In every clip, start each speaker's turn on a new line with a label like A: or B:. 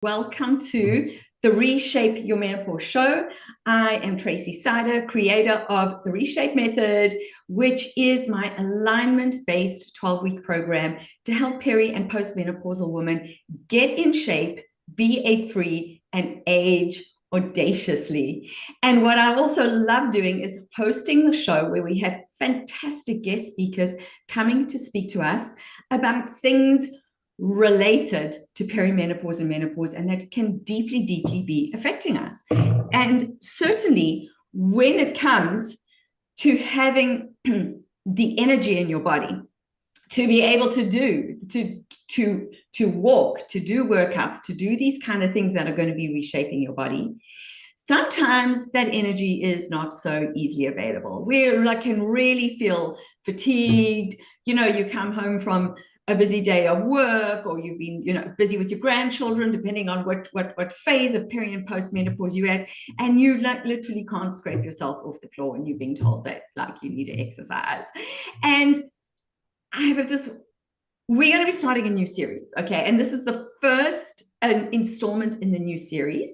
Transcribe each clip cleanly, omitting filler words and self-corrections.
A: Welcome to the Reshape Your Menopause show. I am Tracy Sider, creator of the Reshape Method, which is my alignment-based 12-week program to help peri and postmenopausal women get in shape, be egg-free, and age audaciously. And what I also love doing is hosting the show where we have fantastic guest speakers coming to speak to us about things related to perimenopause and menopause, and that can deeply, deeply be affecting us. And certainly when it comes to having the energy in your body to be able to do, to walk, to do workouts, to do these kind of things that are going to be reshaping your body, sometimes that energy is not so easily available. We can really feel fatigued. You come home from a busy day of work, or you've been busy with your grandchildren, depending on what phase of peri and post menopause you're at, and you literally can't scrape yourself off the floor, and you're being told that you need to exercise. And I have this, we're going to be starting a new series, okay? And this is the first installment in the new series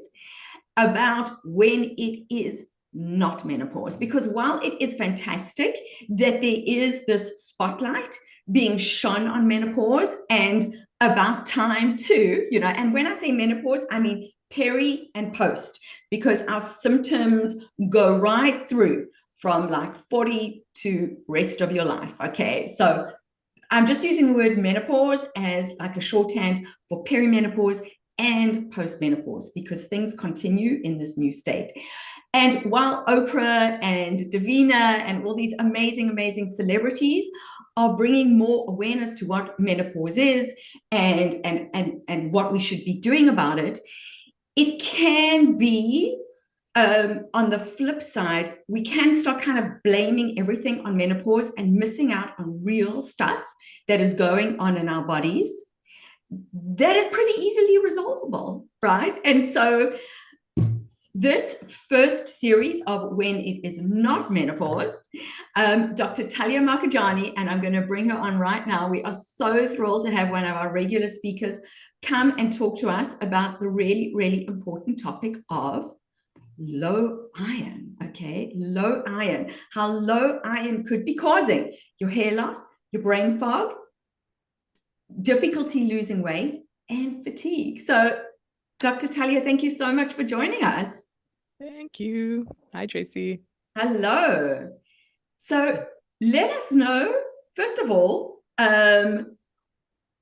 A: about when it is not menopause. Because while it is fantastic that there is this spotlight being shone on menopause, and about time too, and when I say menopause, I mean peri and post, because our symptoms go right through from 40 to rest of your life, okay? So I'm just using the word menopause as a shorthand for perimenopause and postmenopause, because things continue in this new state. And while Oprah and Davina and all these amazing, amazing celebrities are bringing more awareness to what menopause is and what we should be doing about it, it can be, on the flip side, we can start kind of blaming everything on menopause and missing out on real stuff that is going on in our bodies that is pretty easily resolvable, right? And so this first series of when it is not menopause, Dr. Talia Marcheggiani, and I'm going to bring her on right now. We are so thrilled to have one of our regular speakers come and talk to us about the really, really important topic of low iron, okay? Low iron, how low iron could be causing your hair loss, your brain fog, difficulty losing weight, and fatigue. So, Dr. Talia, thank you so much for joining us.
B: Thank you. Hi, Tracy.
A: Hello. So, let us know, first of all,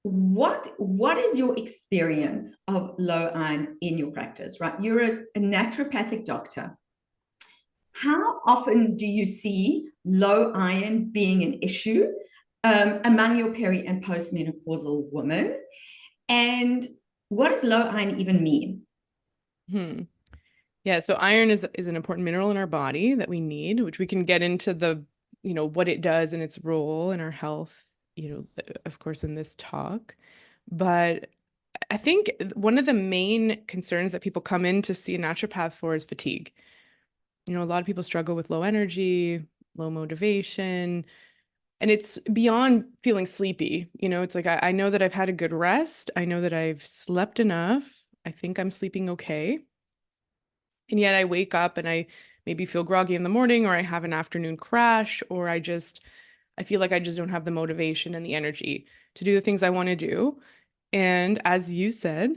A: what is your experience of low iron in your practice, right? You're a naturopathic doctor. How often do you see low iron being an issue among your peri and postmenopausal women? And what does low iron even mean?
B: Yeah, so iron is an important mineral in our body that we need, which we can get into the, what it does and its role in our health, of course, in this talk. But I think one of the main concerns that people come in to see a naturopath for is fatigue. A lot of people struggle with low energy, low motivation, and it's beyond feeling sleepy. It's like, I know that I've had a good rest. I know that I've slept enough. I think I'm sleeping okay. And yet I wake up and I maybe feel groggy in the morning, or I have an afternoon crash, or I feel like I just don't have the motivation and the energy to do the things I want to do. And as you said,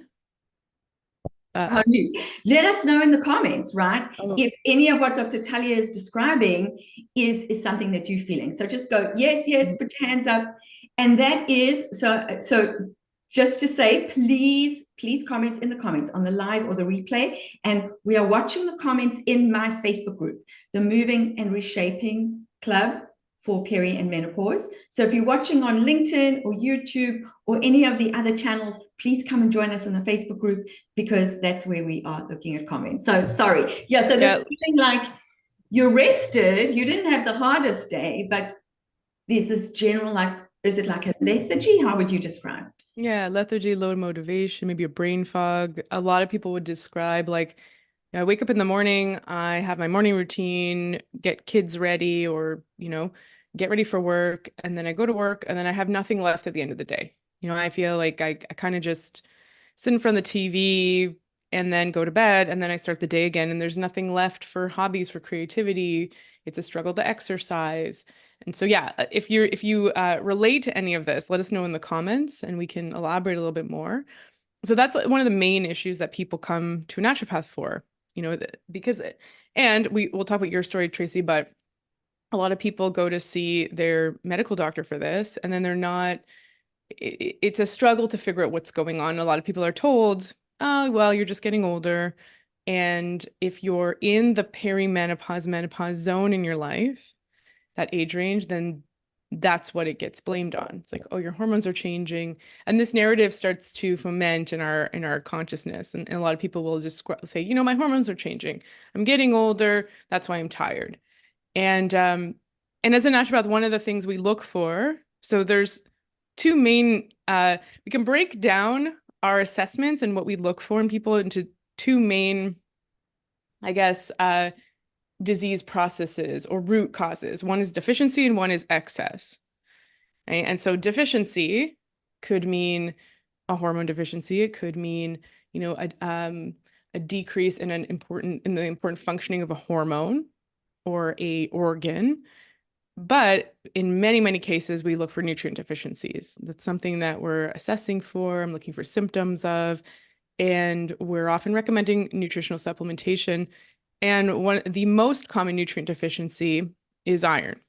A: let us know in the comments, right? If any of what Dr. Talia is describing is something that you're feeling. So just go, yes, put your hands up. And that is, so just to say, please comment in the comments on the live or the replay. And we are watching the comments in my Facebook group, the Moving and Reshaping Club for peri and menopause. So if you're watching on LinkedIn or YouTube or any of the other channels, please come and join us in the Facebook group, because that's where we are looking at comments. So sorry. Yeah, so this feeling like you're rested, you didn't have the hardest day, but there's this general, is it like a lethargy? How would you describe it?
B: Yeah, lethargy, low motivation, maybe a brain fog. A lot of people would describe I wake up in the morning, I have my morning routine, get kids ready, or, get ready for work. And then I go to work, and then I have nothing left at the end of the day. I feel like I kind of just sit in front of the TV and then go to bed, and then I start the day again, and there's nothing left for hobbies, for creativity. It's a struggle to exercise. And so, yeah, if you relate to any of this, let us know in the comments, and we can elaborate a little bit more. So that's one of the main issues that people come to a naturopath for, because, and we'll talk about your story, Tracy, but a lot of people go to see their medical doctor for this, and then they're not, it's a struggle to figure out what's going on. A lot of people are told, oh, well, you're just getting older. And if you're in the perimenopause, menopause zone in your life, that age range, then that's what it gets blamed on. It's like, oh, your hormones are changing. And this narrative starts to foment in our consciousness. And a lot of people will just say, my hormones are changing. I'm getting older. That's why I'm tired. And as a naturopath, one of the things we look for, so there's two main, we can break down our assessments and what we look for in people into two main, I guess, disease processes or root causes. One is deficiency and one is excess. Right? And so deficiency could mean a hormone deficiency. It could mean, a decrease in the important functioning of a hormone or a organ. But in many, many cases, we look for nutrient deficiencies. That's something that we're assessing for. I'm looking for symptoms of, and we're often recommending nutritional supplementation. And the most common nutrient deficiency is iron.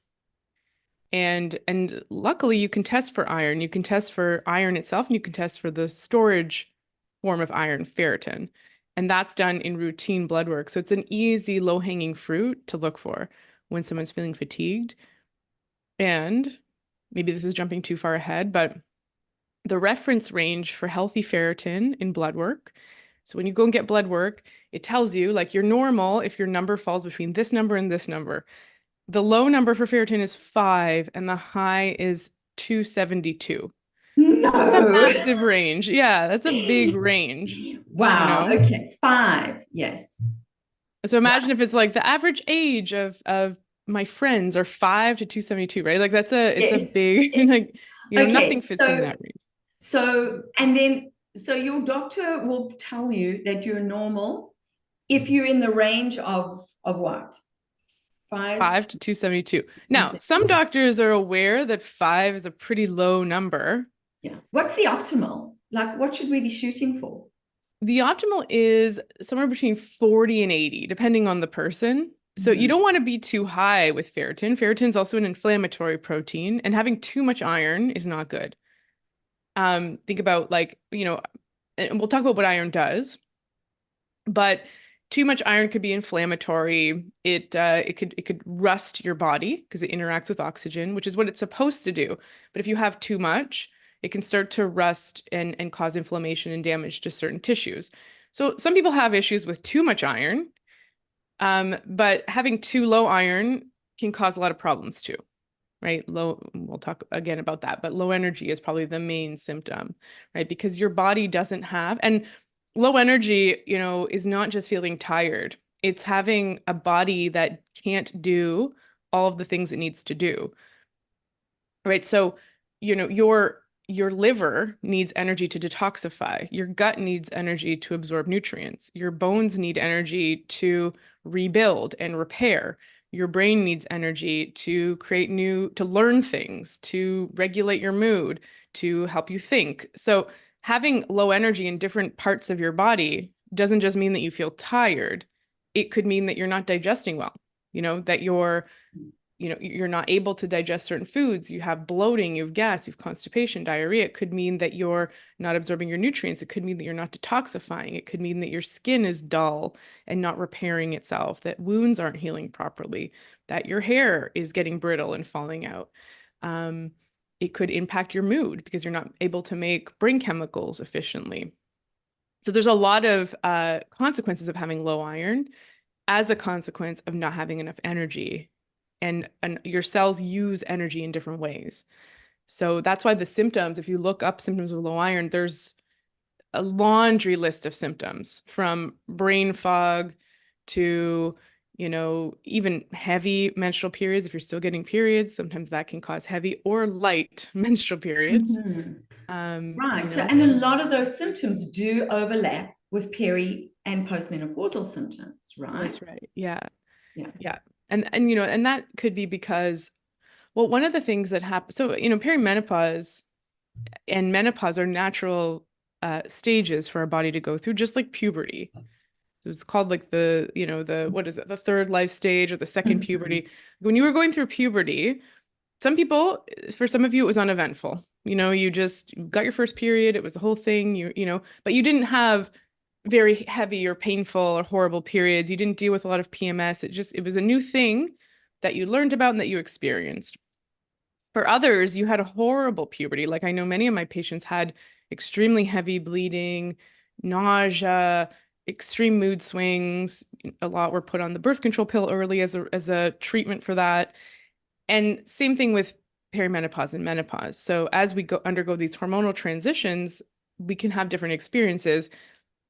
B: And luckily, you can test for iron. You can test for iron itself, and you can test for the storage form of iron, ferritin. And that's done in routine blood work. So it's an easy, low-hanging fruit to look for when someone's feeling fatigued. And maybe this is jumping too far ahead, but the reference range for healthy ferritin in blood work. So when you go and get blood work, it tells you like you're normal if your number falls between this number and this number. The low number for ferritin is 5 and the high is 272. That's a
A: No.
B: massive range. Yeah, that's a big range,
A: Wow. Okay. 5. Yes.
B: So imagine if it's like the average age of my friends are 5 to 272, right? Like it's a
A: Yes.
B: big
A: Yes.
B: like, nothing
A: Okay.
B: fits in that range.
A: So your doctor will tell you that you're normal if you're in the range of what? 5
B: 5 to 272.
A: to
B: Now,
A: 6.
B: some doctors are aware that 5 is a pretty low number.
A: Yeah. What's the optimal? Like, what should we be shooting for?
B: The optimal is somewhere between 40 and 80, depending on the person. So you
A: Mhm.
B: don't want to be too high with ferritin. Ferritin is also an inflammatory protein, and having too much iron is not good. Think about and we'll talk about what iron does, but too much iron could be inflammatory. It could rust your body because it interacts with oxygen, which is what it's supposed to do. But if you have too much, it can start to rust and cause inflammation and damage to certain tissues. So some people have issues with too much iron, but having too low iron can cause a lot of problems too, right? We'll talk again about that, but low energy is probably the main symptom, right? Because your body doesn't have, and low energy, is not just feeling tired. It's having a body that can't do all of the things it needs to do, right? So, your liver needs energy to detoxify. Your gut needs energy to absorb nutrients. Your bones need energy to rebuild and repair. Your brain needs energy to to learn things, to regulate your mood, to help you think. So having low energy in different parts of your body doesn't just mean that you feel tired. It could mean that you're not digesting well, that you're not able to digest certain foods, you have bloating, you have gas, you have constipation, diarrhea. It could mean that you're not absorbing your nutrients. It could mean that you're not detoxifying. It could mean that your skin is dull and not repairing itself, that wounds aren't healing properly, that your hair is getting brittle and falling out. It could impact your mood because you're not able to make brain chemicals efficiently. So there's a lot of consequences of having low iron as a consequence of not having enough energy. And your cells use energy in different ways. So that's why the symptoms, if you look up symptoms of low iron, there's a laundry list of symptoms from brain fog to, even heavy menstrual periods, if you're still getting periods, sometimes that can cause heavy or light menstrual periods.
A: Mhm.
B: Um, you
A: Right. So,
B: know,
A: and a lot of those symptoms do overlap with peri and postmenopausal symptoms, right?
B: that's right. Yeah.
A: Yeah.
B: Yeah. And that could be because, well, one of the things that happens, so, perimenopause and menopause are natural stages for our body to go through, just like puberty. So it's called like what is it, the third life stage or the second
A: Mhm.
B: puberty. When you were going through puberty, for some of you, it was uneventful. You just got your first period, it was the whole thing, but you didn't have very heavy or painful or horrible periods. You didn't deal with a lot of PMS. It was a new thing that you learned about and that you experienced. For others, you had a horrible puberty. Like I know many of my patients had extremely heavy bleeding, nausea, extreme mood swings. A lot were put on the birth control pill early as a treatment for that. And same thing with perimenopause and menopause. So as we undergo these hormonal transitions, we can have different experiences.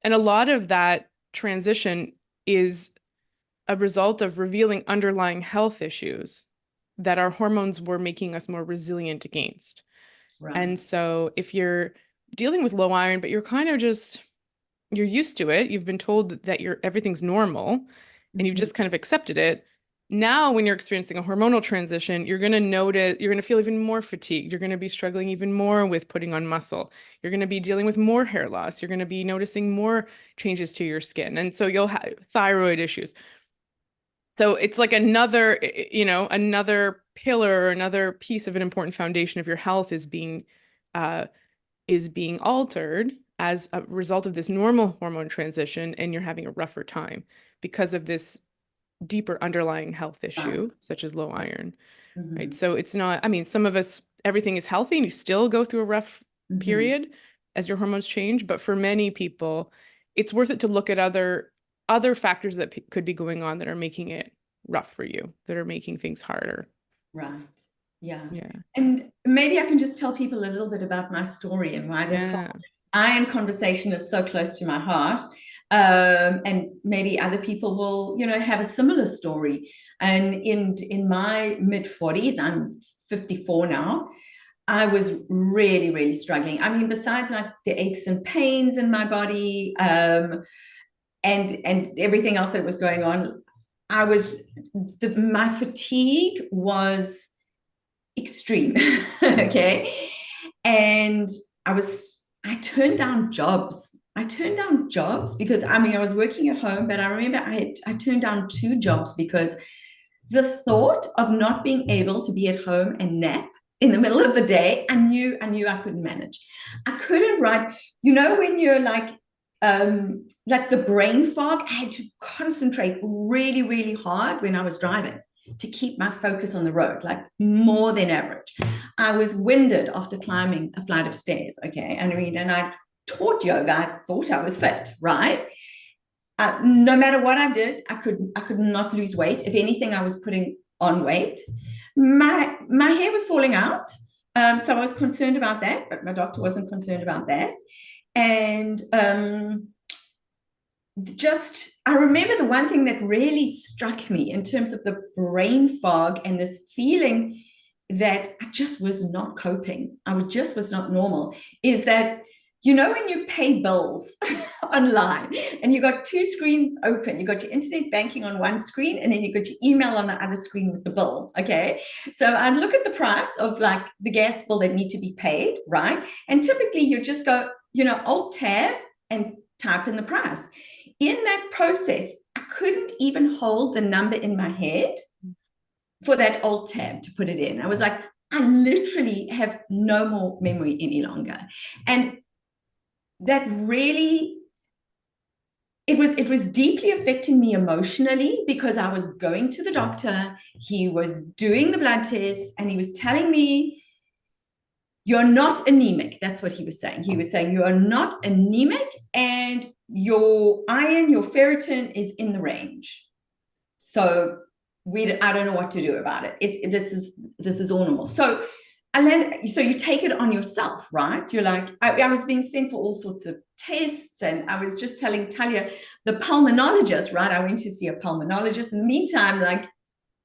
B: And a lot of that transition is a result of revealing underlying health issues that our hormones were making us more resilient against.
A: Right.
B: And so if you're dealing with low iron, but you're used to it, you've been told that everything's normal and you've
A: Mhm.
B: just kind of accepted it. Now, when you're experiencing a hormonal transition, you're going to feel even more fatigued. You're going to be struggling even more with putting on muscle. You're going to be dealing with more hair loss. You're going to be noticing more changes to your skin. And so you'll have thyroid issues. So it's like another pillar or another piece of an important foundation of your health uh, is being altered as a result of this normal hormone transition, and you're having a rougher time because of this deeper underlying health issue,
A: Right.
B: such as low iron, right?
A: Mhm.
B: So it's not, I mean, some of us, everything is healthy and you still go through a rough
A: Mhm.
B: period as your hormones change, but for many people, it's worth it to look at other factors that could be going on that are making it rough for you, that are making things harder.
A: Right. Yeah.
B: Yeah.
A: And maybe I can just tell people a little bit about my story and why this whole
B: Yeah.
A: iron conversation is so close to my heart. And maybe other people will, have a similar story. And in my mid 40s, I'm 54 now. I was really, really struggling. I mean, besides like the aches and pains in my body, and everything else that was going on, my fatigue was extreme. Okay. And I turned down jobs. I turned down jobs because I mean I was working at home, but I remember I turned down two jobs because the thought of not being able to be at home and nap in the middle of the day, I knew I couldn't manage. I couldn't write, when you're like the brain fog, I had to concentrate really, really hard when I was driving to keep my focus on the road, like more than average. I was winded after climbing a flight of stairs. Okay. And I taught yoga. I thought I was fit, right? No matter what I did, I could not lose weight. If anything, I was putting on weight. My hair was falling out, so I was concerned about that, but my doctor wasn't concerned about that. And just I remember the one thing that really struck me in terms of the brain fog and this feeling that I just was not coping. Just was not normal. Is that when you pay bills online and you got two screens open, you got your internet banking on one screen and then you got your email on the other screen with the bill. Okay. So I'd look at the price of like the gas bill that need to be paid, right? And typically you just go, alt tab and type in the price. In that process, I couldn't even hold the number in my head for that alt tab to put it in. I was like, I literally have no more memory any longer. And that really, it was deeply affecting me emotionally because I was going to the doctor, he was doing the blood test, and he was telling me, you're not anemic. That's what he was saying. He was saying, you are not anemic and your iron, your ferritin is in the range. So I don't know what to do about it. This is all normal. So so you take it on yourself, right? You're like, I was being sent for all sorts of tests, and I was just telling Talia, the pulmonologist, right? I went to see a pulmonologist. In the meantime, like,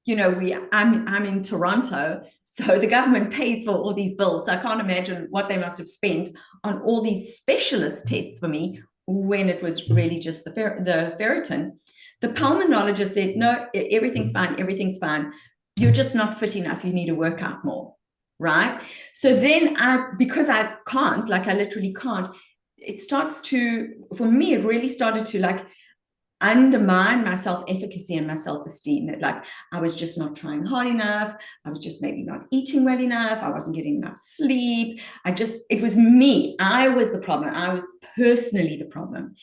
A: I'm in Toronto, so the government pays for all these bills. So I can't imagine what they must have spent on all these specialist tests for me when it was really just the ferritin. The pulmonologist said, no, everything's fine, everything's fine. You're just not fit enough. You need to work out more, right? So then because I can't, like I literally can't, it starts to, for me, it really started to like undermine my self-efficacy and my self-esteem, that like I was just not trying hard enough, I was just maybe not eating well enough, I wasn't getting enough sleep, it was me, I was the problem, I was personally the problem.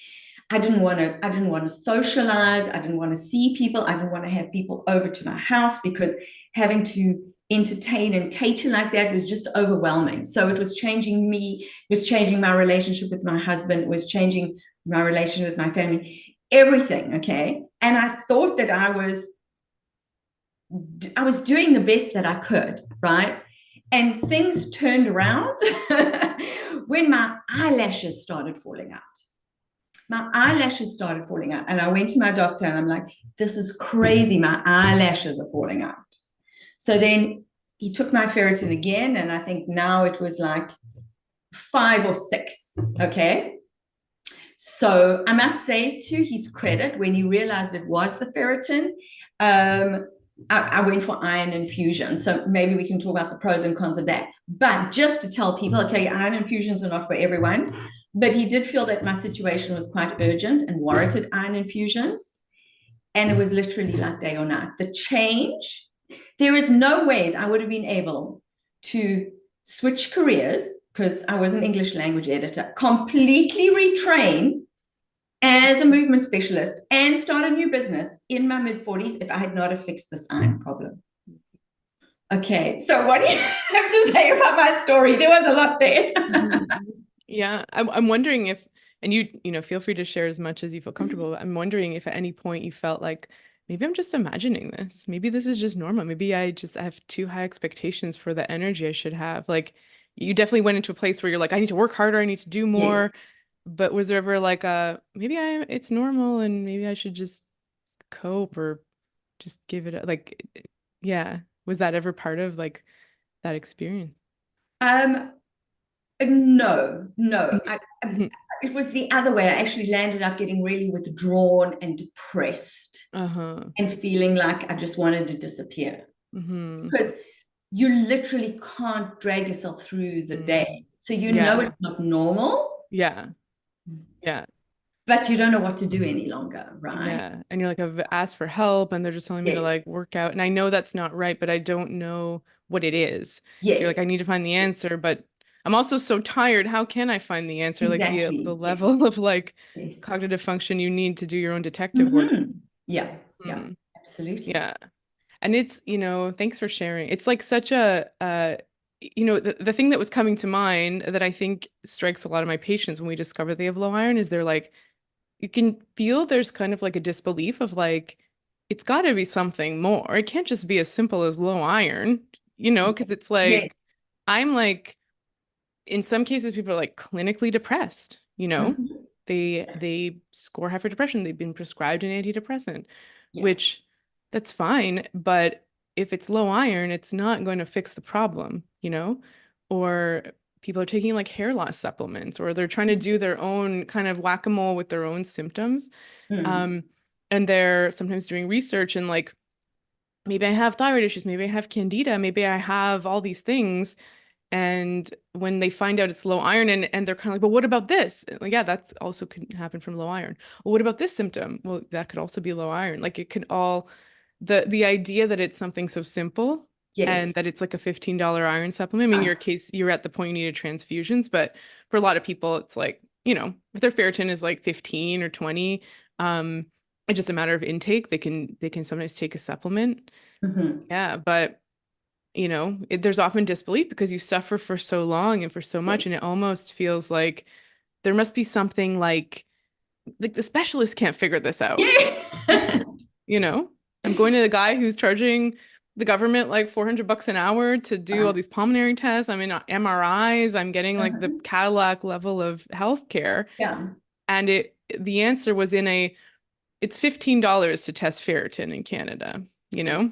A: I didn't want to socialize, I didn't want to see people, I didn't want to have people over to my house, because having to entertain and cater like that was just overwhelming. So it was changing me, it was changing my relationship with my husband, it was changing my relationship with my family, everything. Okay. And I thought that I was doing the best that I could, right? And things turned around when my eyelashes started falling out. My eyelashes started falling out. And I went to my doctor and I'm like, this is crazy. My eyelashes are falling out. So then he took my ferritin again. And I think now it was like 5 or 6. Okay. So I must say, to his credit, when he realized it was the ferritin, I went for iron infusion. So maybe we can talk about the pros and cons of that. But just to tell people, okay, iron infusions are not for everyone. But he did feel that my situation was quite urgent and warranted iron infusions. And it was literally like day or night. The change, there is no ways I would have been able to switch careers, because I was an English language editor, completely retrain as a movement specialist and start a new business in my mid-40s if I had not have fixed this iron problem. Okay, so what do you have to say about my story? There was a lot there.
B: Yeah, I'm wondering if, and feel free to share as much as you feel comfortable. I'm wondering if at any point you felt like, maybe I'm just imagining this. Maybe this is just normal. Maybe I just have too high expectations for the energy I should have. Like, you definitely went into a place where you're like, I need to work harder, I need to do
A: Yes.
B: more. But was there ever like it's normal and maybe I should just cope or just give it like, yeah. Was that ever part of like that experience?
A: Um, no, no.
B: Mhm.
A: It was the other way. I actually landed up getting really withdrawn and depressed
B: Uh-huh.
A: and feeling like I just wanted to disappear,
B: Mm-hmm.
A: because you literally can't drag yourself through the
B: Mm.
A: day. So
B: Yeah.
A: it's not normal,
B: Yeah. Yeah.
A: but you don't know what to do any longer, right?
B: Yeah. And you're like, I've asked for help and they're just telling me to like
A: Yes,
B: work out. And I know that's not right, but I don't know what it is. So you're like, I
A: yes,
B: need to find the answer, but I'm also so tired. How can I find the answer? Like the
A: exactly. Yes,
B: level of like
A: yes.
B: cognitive function you need to do your own detective work.
A: Hmm. Yeah, yeah,
B: Mm.
A: absolutely.
B: Yeah. And it's, thanks for sharing. It's like such a, the thing that was coming to mind that I think strikes a lot of my patients when we discover they have low iron is they're like, you can feel there's kind of like a disbelief of like, it's got to be something more. It can't just be as simple as low iron, because it's
A: Yes.
B: like, I'm like, in some cases, people are like clinically depressed,
A: Mhm.
B: they score high for depression. They've been prescribed an antidepressant,
A: Yeah.
B: which that's fine. But if it's low iron, it's not going to fix the problem, Or people are taking like hair loss supplements, or they're trying to do their own kind of whack-a-mole with their own symptoms.
A: Mm.
B: Um, and they're sometimes doing research and like, maybe I have thyroid issues, maybe I have candida, maybe I have all these things. And when they find out it's low iron and they're kind of like, but what about this? Like, yeah, that's also could happen from low iron. Well, what about this symptom? Well, that could also be low iron. Like it could all the idea that it's something so simple and
A: Yes.
B: that it's like a $15 iron supplement. I mean, in your
A: Right.
B: case, you're at the point you needed transfusions, but for a lot of people, it's like, if their ferritin is like 15 or 20, um, it's just a matter of intake. They can sometimes take a supplement.
A: Mhm.
B: Yeah, but there's often disbelief because you suffer for so long and for so much, and
A: Yes.
B: it almost feels like there must be something like the specialist can't figure this out.
A: Yeah.
B: You know, I'm going to the guy who's charging the government like $400 an hour to do all
A: Right.
B: these pulmonary tests. I mean, MRIs, I'm getting like the
A: Uh-huh.
B: Cadillac level of healthcare.
A: Yeah.
B: And the answer was it's $15 to test ferritin in Canada, you
A: Yeah.
B: know?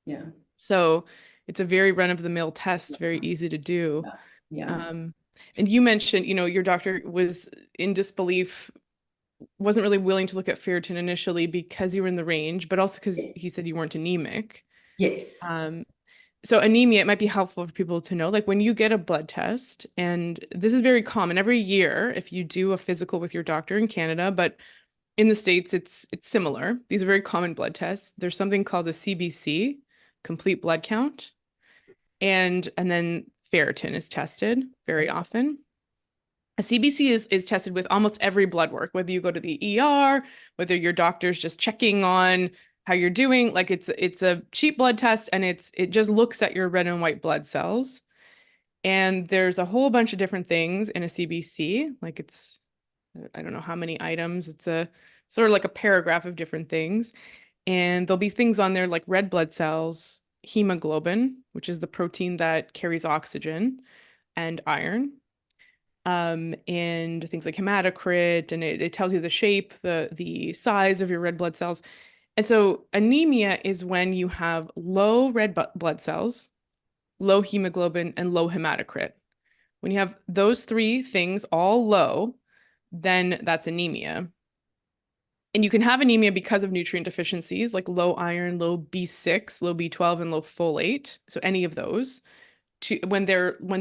A: Yeah.
B: So it's a very run-of-the-mill test, very
A: Right.
B: easy to do.
A: Yeah. Yeah.
B: Um, and you mentioned, your doctor was in disbelief, wasn't really willing to look at ferritin initially because you were in the range, but also because
A: Yes.
B: he said you weren't anemic.
A: Yes.
B: Um, so anemia, it might be helpful for people to know, like when you get a blood test, and this is very common every year if you do a physical with your doctor in Canada, but in the States, it's similar. These are very common blood tests. There's something called a CBC, complete blood count, and then ferritin is tested very often. A CBC is tested with almost every blood work, whether you go to the ER, whether your doctor's just checking on how you're doing. Like it's a cheap blood test, and it just looks at your red and white blood cells. And there's a whole bunch of different things in a CBC. Like I don't know how many items. It's a sort of like a paragraph of different things. And there'll be things on there like red blood cells, hemoglobin, which is the protein that carries oxygen, and iron. And things like hematocrit, and it tells you the shape, the size of your red blood cells. And so anemia is when you have low red blood cells, low hemoglobin, and low hematocrit. When you have those three things all low, then that's anemia. And you can have anemia because of nutrient deficiencies like low iron, low B6, low B12, and low folate. So any of those. When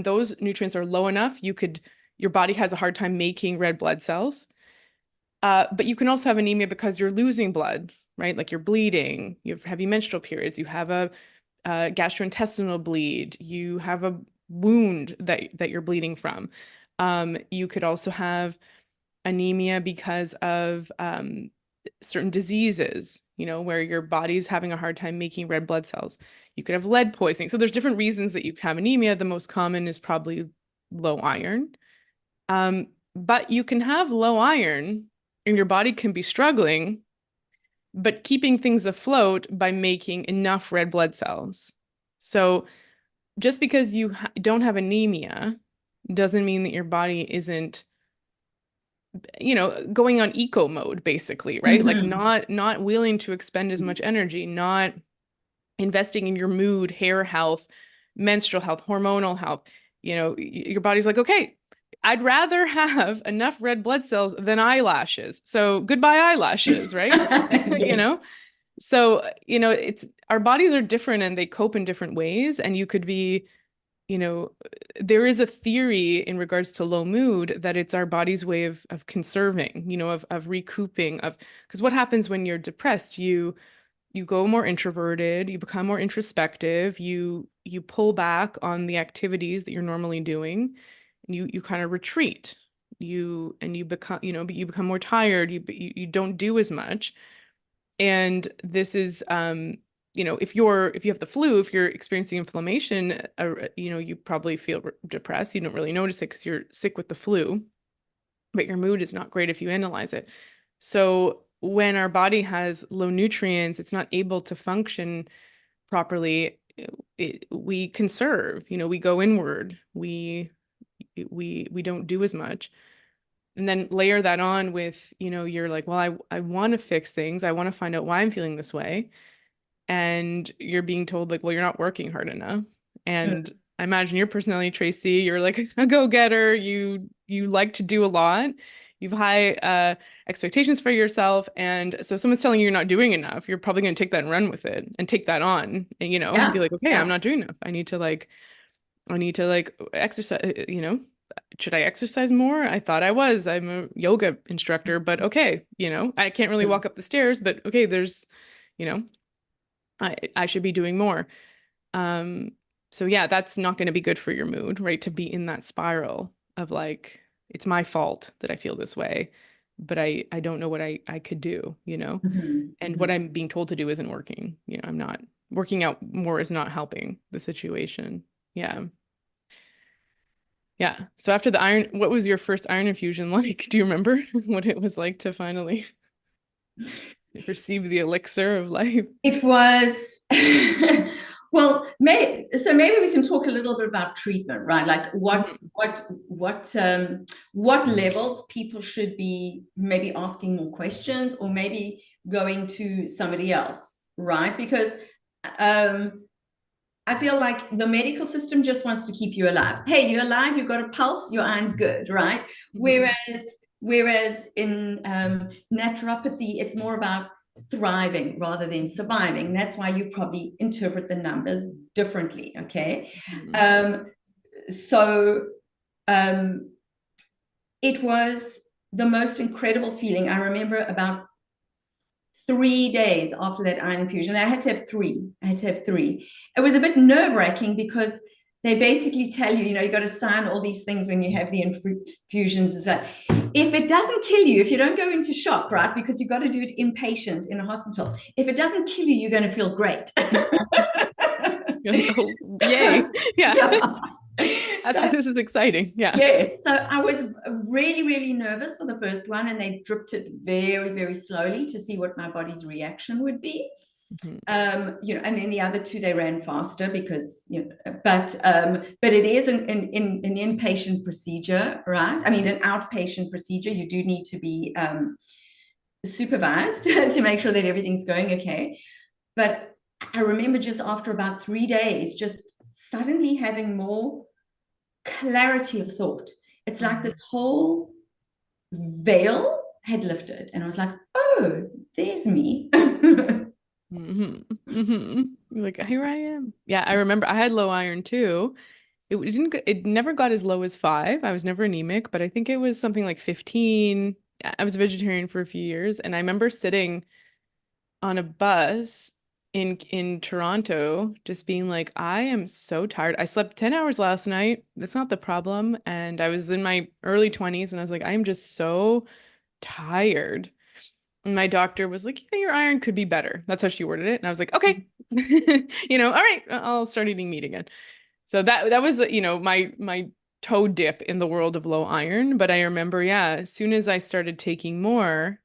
B: those nutrients are low enough, your body has a hard time making red blood cells. But you can also have anemia because you're losing blood, right? Like you're bleeding, you have heavy menstrual periods, you have a gastrointestinal bleed, you have a wound that you're bleeding from. You could also have anemia because of certain diseases, where your body's having a hard time making red blood cells. You could have lead poisoning. So there's different reasons that you can have anemia. The most common is probably low iron. But you can have low iron and your body can be struggling, but keeping things afloat by making enough red blood cells. So just because you don't have anemia doesn't mean that your body isn't going on eco mode basically, right? Like
A: Mm-hmm.
B: not willing to expend as much energy, not investing in your mood, hair health, menstrual health, hormonal health. Your body's like, okay, I'd rather have enough red blood cells than eyelashes. So goodbye eyelashes, right? you
A: Yes.
B: know? So, it's our bodies are different and they cope in different ways. And you could be you know, there is a theory in regards to low mood that it's our body's way of conserving, of recouping, because what happens when you're depressed, you go more introverted, you become more introspective, you pull back on the activities that you're normally doing, and you kind of retreat. You become, you become more tired, you don't do as much. And this is if you have the flu, if you're experiencing inflammation, you probably feel depressed. You don't really notice it because you're sick with the flu, but your mood is not great if you analyze it. So when our body has low nutrients, it's not able to function properly. We conserve, we go inward, we don't do as much. And then layer that on with, you're like, well, I want to fix things. I want to find out why I'm feeling this way. And you're being told like, well, you're not working hard enough. And I imagine your personality, Tracy, you're like a go-getter. You like to do a lot. You've high expectations for yourself. And so if someone's telling you you're not doing enough, you're probably going to take that and run with it and take that on and, be
A: Yeah.
B: like, okay, I'm
A: Yeah.
B: not doing enough. I need to exercise, should I exercise more? I thought I was. I'm a yoga instructor, but okay, I can't really walk up the stairs, but okay, you know, I should be doing more. Um, so yeah, that's not going to be good for your mood, right? To be in that spiral of like, it's my fault that I feel this way, but I don't know what I could do.
A: Mhm,
B: And what
A: mhm.
B: I'm being told to do isn't working. I'm not working out more is not helping the situation. Yeah. Yeah. So after the iron, what was your first iron infusion like? Do you remember what it was like to finally receive the elixir of life?
A: It was Well, so maybe we can talk a little bit about treatment, right? Like
B: Mhm.
A: what levels people should be maybe asking more questions, or maybe going to somebody else, right? Because um, I feel like the medical system just wants to keep you alive. Hey, you're alive, you've got a pulse, your iron's good, right?
B: Mhm.
A: Whereas in naturopathy, it's more about thriving rather than surviving. That's why you probably interpret the numbers differently. Okay.
B: Mhm.
A: Um, so um, it was the most incredible feeling. I remember about 3 days after that iron infusion. I had to have three. I had to have three. It was a bit nerve-wracking because they basically tell you, you got to sign all these things when you have the infusions. Is that if it doesn't kill you, if you don't go into shock, right? Because you've got to do it inpatient in a hospital. If it doesn't kill you, you're going to feel great.
B: You're like, oh, yay. Yeah.
A: Yeah. So
B: This is exciting. Yeah.
A: yes, so I was really, really nervous for the first one, and they dripped it very, very slowly to see what my body's reaction would be.
B: Mhm.
A: And then the other two they ran faster because but it is an inpatient procedure, right? I mean, an outpatient procedure. You do need to be supervised to make sure that everything's going okay. But I remember just after about 3 days, just suddenly having more clarity of thought. It's like this whole veil had lifted, and I was like, oh, there's me.
B: Mhm. Mhm. You're like, here I am. Yeah, I remember I had low iron too. It never got as low as 5. I was never anemic, but I think it was something like 15. I was a vegetarian for a few years, and I remember sitting on a bus in Toronto, just being like, I am so tired. I slept 10 hours last night. That's not the problem. And I was in my early 20s, and I was like, I am just so tired. And my doctor was like, yeah, your iron could be better. That's how she worded it. And I was like, okay, all right, I'll start eating meat again. So that was, my toe dip in the world of low iron. But I remember, yeah, as soon as I started taking more,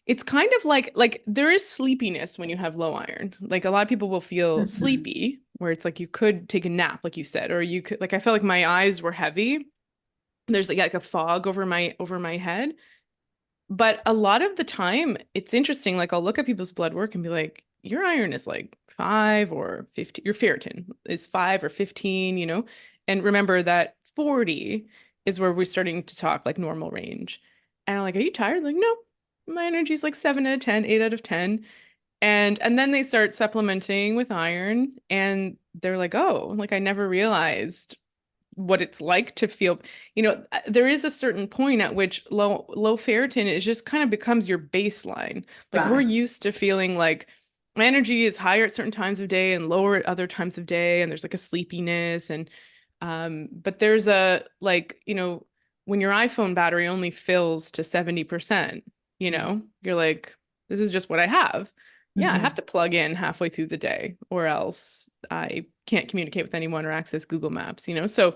B: it's kind of like there is sleepiness when you have low iron. Like a lot of people will feel
A: Mhm.
B: sleepy, where it's like you could take a nap, like you said, or you could, like, I felt like my eyes were heavy. There's like a fog over my head. But a lot of the time, it's interesting. Like I'll look at people's blood work and be like, your iron is like 5 or 15. Your ferritin is 5 or 15. And remember that 40 is where we're starting to talk like normal range. And I'm like, are you tired? Like, no, my energy's like 7 out of 10, 8 out of 10. And then they start supplementing with iron, and they're like, oh, like I never realized what it's like to feel, there is a certain point at which low ferritin is just kind of becomes your baseline. Like we're
A: Right.
B: used to feeling like my energy is higher at certain times of day and lower at other times of day, and there's like a sleepiness, and but there's a, like, when your iPhone battery only fills to 70%, you're like, this is just what I have. Yeah, I have
A: Mhm.
B: to plug in halfway through the day, or else I can't communicate with anyone or access Google Maps. So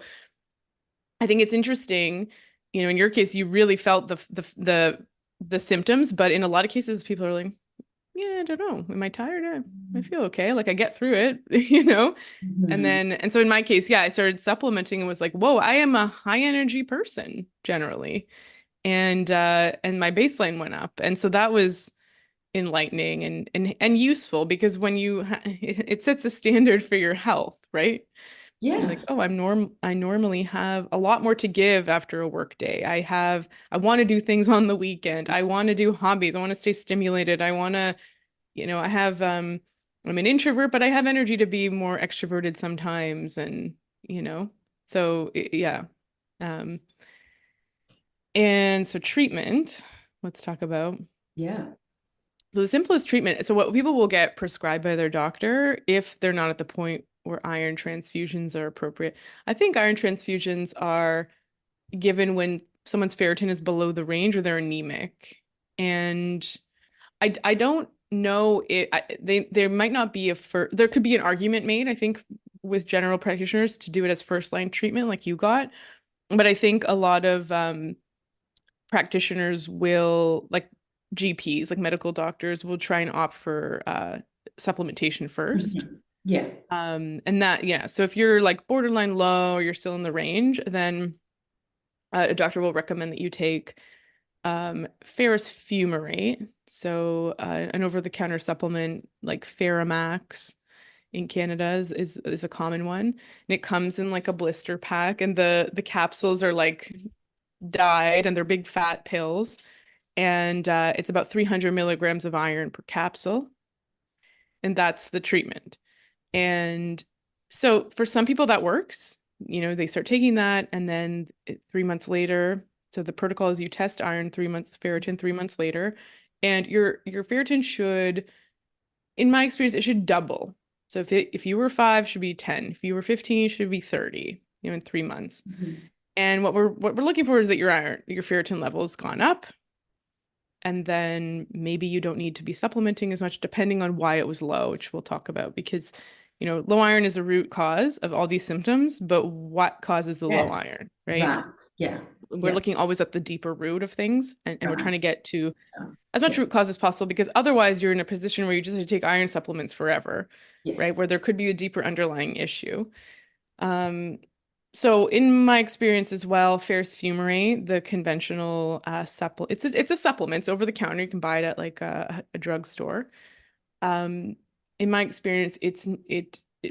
B: I think it's interesting, in your case, you really felt the symptoms, but in a lot of cases, people are like, yeah, I don't know. Am I tired? I feel okay. Like I get through it,
A: Mhm.
B: And so in my case, yeah, I started supplementing and was like, whoa, I am a high energy person generally. And my baseline went up. And so that was enlightening and useful, because when it sets a standard for your health, right? You're like,
A: Yeah.
B: oh, I normally have a lot more to give after a work day. I want to do things on the weekend. I want to do hobbies. I want to stay stimulated. I want to, I have I'm an introvert, but I have energy to be more extroverted sometimes, and you know. Yeah. Um and so treatment, let's talk about.
A: Yeah.
B: So the simplest treatment, so what people will get prescribed by their doctor if they're not at the point where iron transfusions are appropriate. I think iron transfusions are given when someone's ferritin is below the range or they're anemic. And I don't know it. There might not be there could be an argument made, I think, with general practitioners to do it as first line treatment like you got. But I think a lot of practitioners will, like GPs, like medical doctors, will try and opt for supplementation first.
A: Mhm. Yeah.
B: And that, yeah, so if you're like borderline low or you're still in the range, then a doctor will recommend that you take ferrous fumarate, so an over-the-counter supplement like Ferromax in Canada is a common one, and it comes in like a blister pack, and the capsules are like dyed and they're big fat pills, and it's about 300 milligrams of iron per capsule, and that's the treatment. And so for some people that works, they start taking that, and then 3 months later, so the protocol is you test iron 3 months, ferritin 3 months later, and your ferritin should, in my experience, it should double. So if you were 5, should be 10. If you were 15, should be 30, in 3 months.
A: Mhm.
B: And what we're looking for is that your ferritin level has gone up, and then maybe you don't need to be supplementing as much, depending on why it was low, which we'll talk about, because low iron is a root cause of all these symptoms, but what causes the low
A: Yeah.
B: iron, right?
A: Right. Yeah.
B: We're
A: Yeah.
B: looking always at the deeper root of things, and we're
A: Right.
B: trying to get to
A: Yeah.
B: as much
A: Yeah.
B: root cause as possible, because otherwise you're in a position where you just have to take iron supplements forever, right?
A: Yes.
B: Where there could be a deeper underlying issue. Um, so in my experience as well, ferrous fumarate, the conventional supplement, it's a supplement. It's over the counter. You can buy it at like a drugstore. Um, in my experience,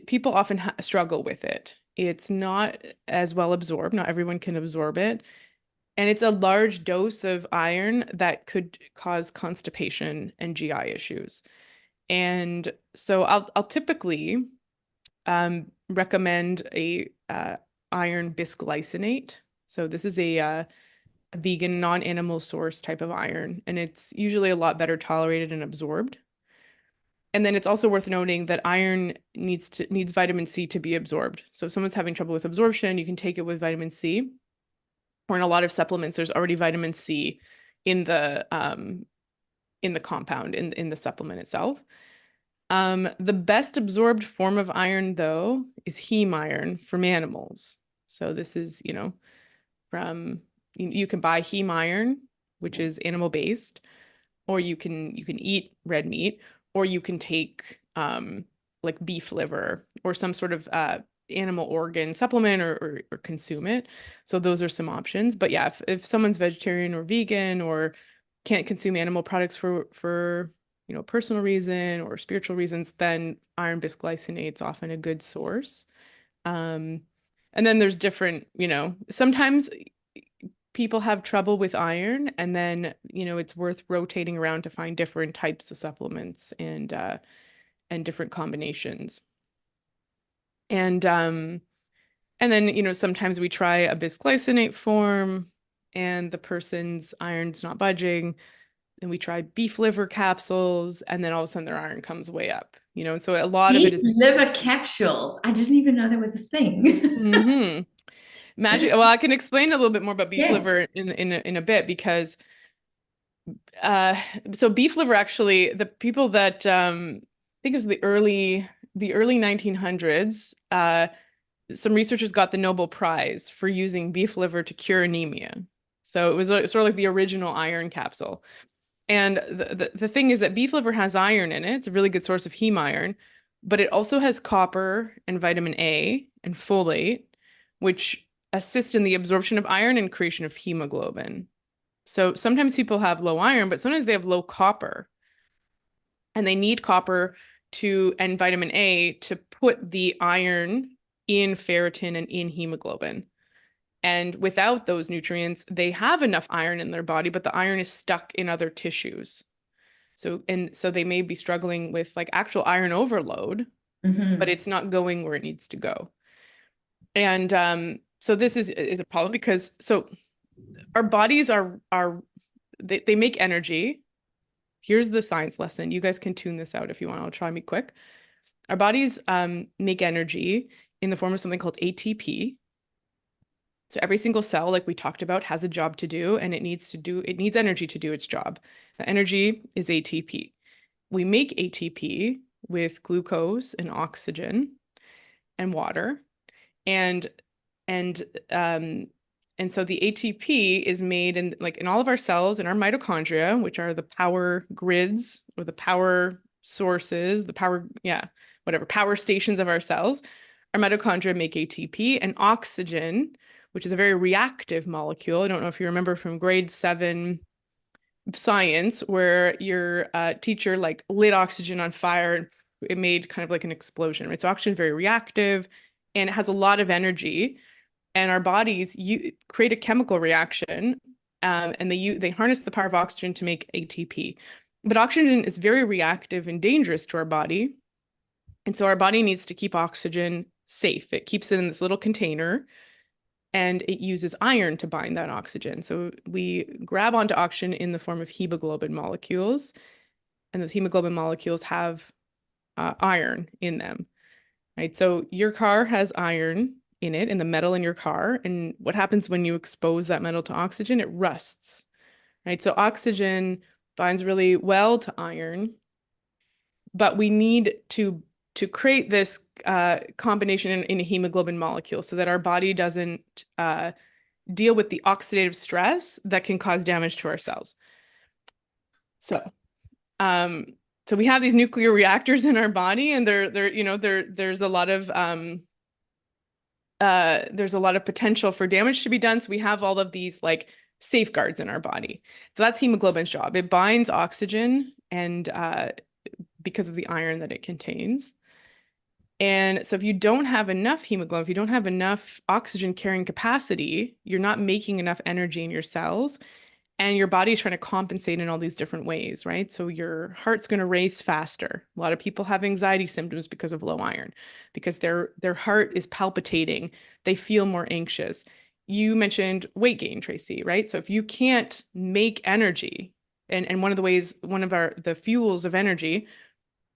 B: people often struggle with it. It's not as well absorbed. Not everyone can absorb it. And it's a large dose of iron that could cause constipation and GI issues. And so I'll typically recommend a iron bisglycinate. So this is a vegan, non-animal source type of iron, and it's usually a lot better tolerated and absorbed. And then it's also worth noting that iron needs vitamin C to be absorbed. So if someone's having trouble with absorption, you can take it with vitamin C. Or in a lot of supplements, there's already vitamin C in the compound in the supplement itself. The best absorbed form of iron, though, is heme iron from animals. So this is, from you can buy heme iron, which is animal based, or you can eat red meat, or you can take like beef liver or some sort of animal organ supplement, or consume it. So those are some options. But yeah, if someone's vegetarian or vegan or can't consume animal products for personal reason or spiritual reasons, then iron bisglycinate's often a good source. Um, and then there's different, sometimes people have trouble with iron, and then it's worth rotating around to find different types of supplements and different combinations. And then sometimes we try a bisglycinate form and the person's iron's not budging, and we try beef liver capsules, and then all of a sudden their iron comes way up, and so a lot of
A: Beef
B: it is
A: liver capsules. I didn't even know there was a thing.
B: mm-hmm. Magic. Well, I can explain a little bit more about beef
A: Yeah.
B: liver in a bit, because uh so beef liver, actually, the people that I think it was the early 1900s, some researchers got the Nobel Prize for using beef liver to cure anemia. So it was sort of like the original iron capsule. And the thing is that beef liver has iron in it. It's a really good source of heme iron, but it also has copper and vitamin A and folate, which assist in the absorption of iron and creation of hemoglobin. So sometimes people have low iron, but sometimes they have low copper, and they need copper and vitamin A to put the iron in ferritin and in hemoglobin. And without those nutrients, they have enough iron in their body, but the iron is stuck in other tissues. So they may be struggling with like actual iron overload, but
A: Hmm.
B: it's not going where it needs to go. And so this is a problem, because our bodies they make energy. Here's the science lesson. You guys can tune this out if you want. I'll try and be quick. Our bodies make energy in the form of something called ATP. So every single cell, like we talked about, has a job to do, and it needs energy to do its job. The energy is ATP. We make ATP with glucose and oxygen and water. And and um and so the ATP is made in all of our cells, in our mitochondria, which are the power grids or the power sources, the power, yeah, whatever power stations of our cells, our mitochondria make ATP, and oxygen, which is a very reactive molecule. I don't know if you remember from grade 7 science, where your teacher like lit oxygen on fire and it made kind of like an explosion, right? So oxygen is very reactive and it has a lot of energy, and our bodies create a chemical reaction, and they harness the power of oxygen to make ATP. But oxygen is very reactive and dangerous to our body, and so our body needs to keep oxygen safe. It keeps it in this little container, and it uses iron to bind that oxygen. So we grab onto oxygen in the form of hemoglobin molecules, and those hemoglobin molecules have iron in them, right? So your car has iron in it, in the metal in your car, and what happens when you expose that metal to oxygen? It rusts, right? So oxygen binds really well to iron, but we need to create this combination in a hemoglobin molecule so that our body doesn't deal with the oxidative stress that can cause damage to our cells. So, so we have these nuclear reactors in our body, and there's a lot of potential for damage to be done. So we have all of these like safeguards in our body. So that's hemoglobin's job. It binds oxygen, and because of the iron that it contains. And so if you don't have enough hemoglobin, if you don't have enough oxygen carrying capacity, you're not making enough energy in your cells, and your body's trying to compensate in all these different ways, right? So your heart's going to race faster. A lot of people have anxiety symptoms because of low iron, because their heart is palpitating. They feel more anxious. You mentioned weight gain, Tracy, right? So if you can't make energy, and one of the fuels of energy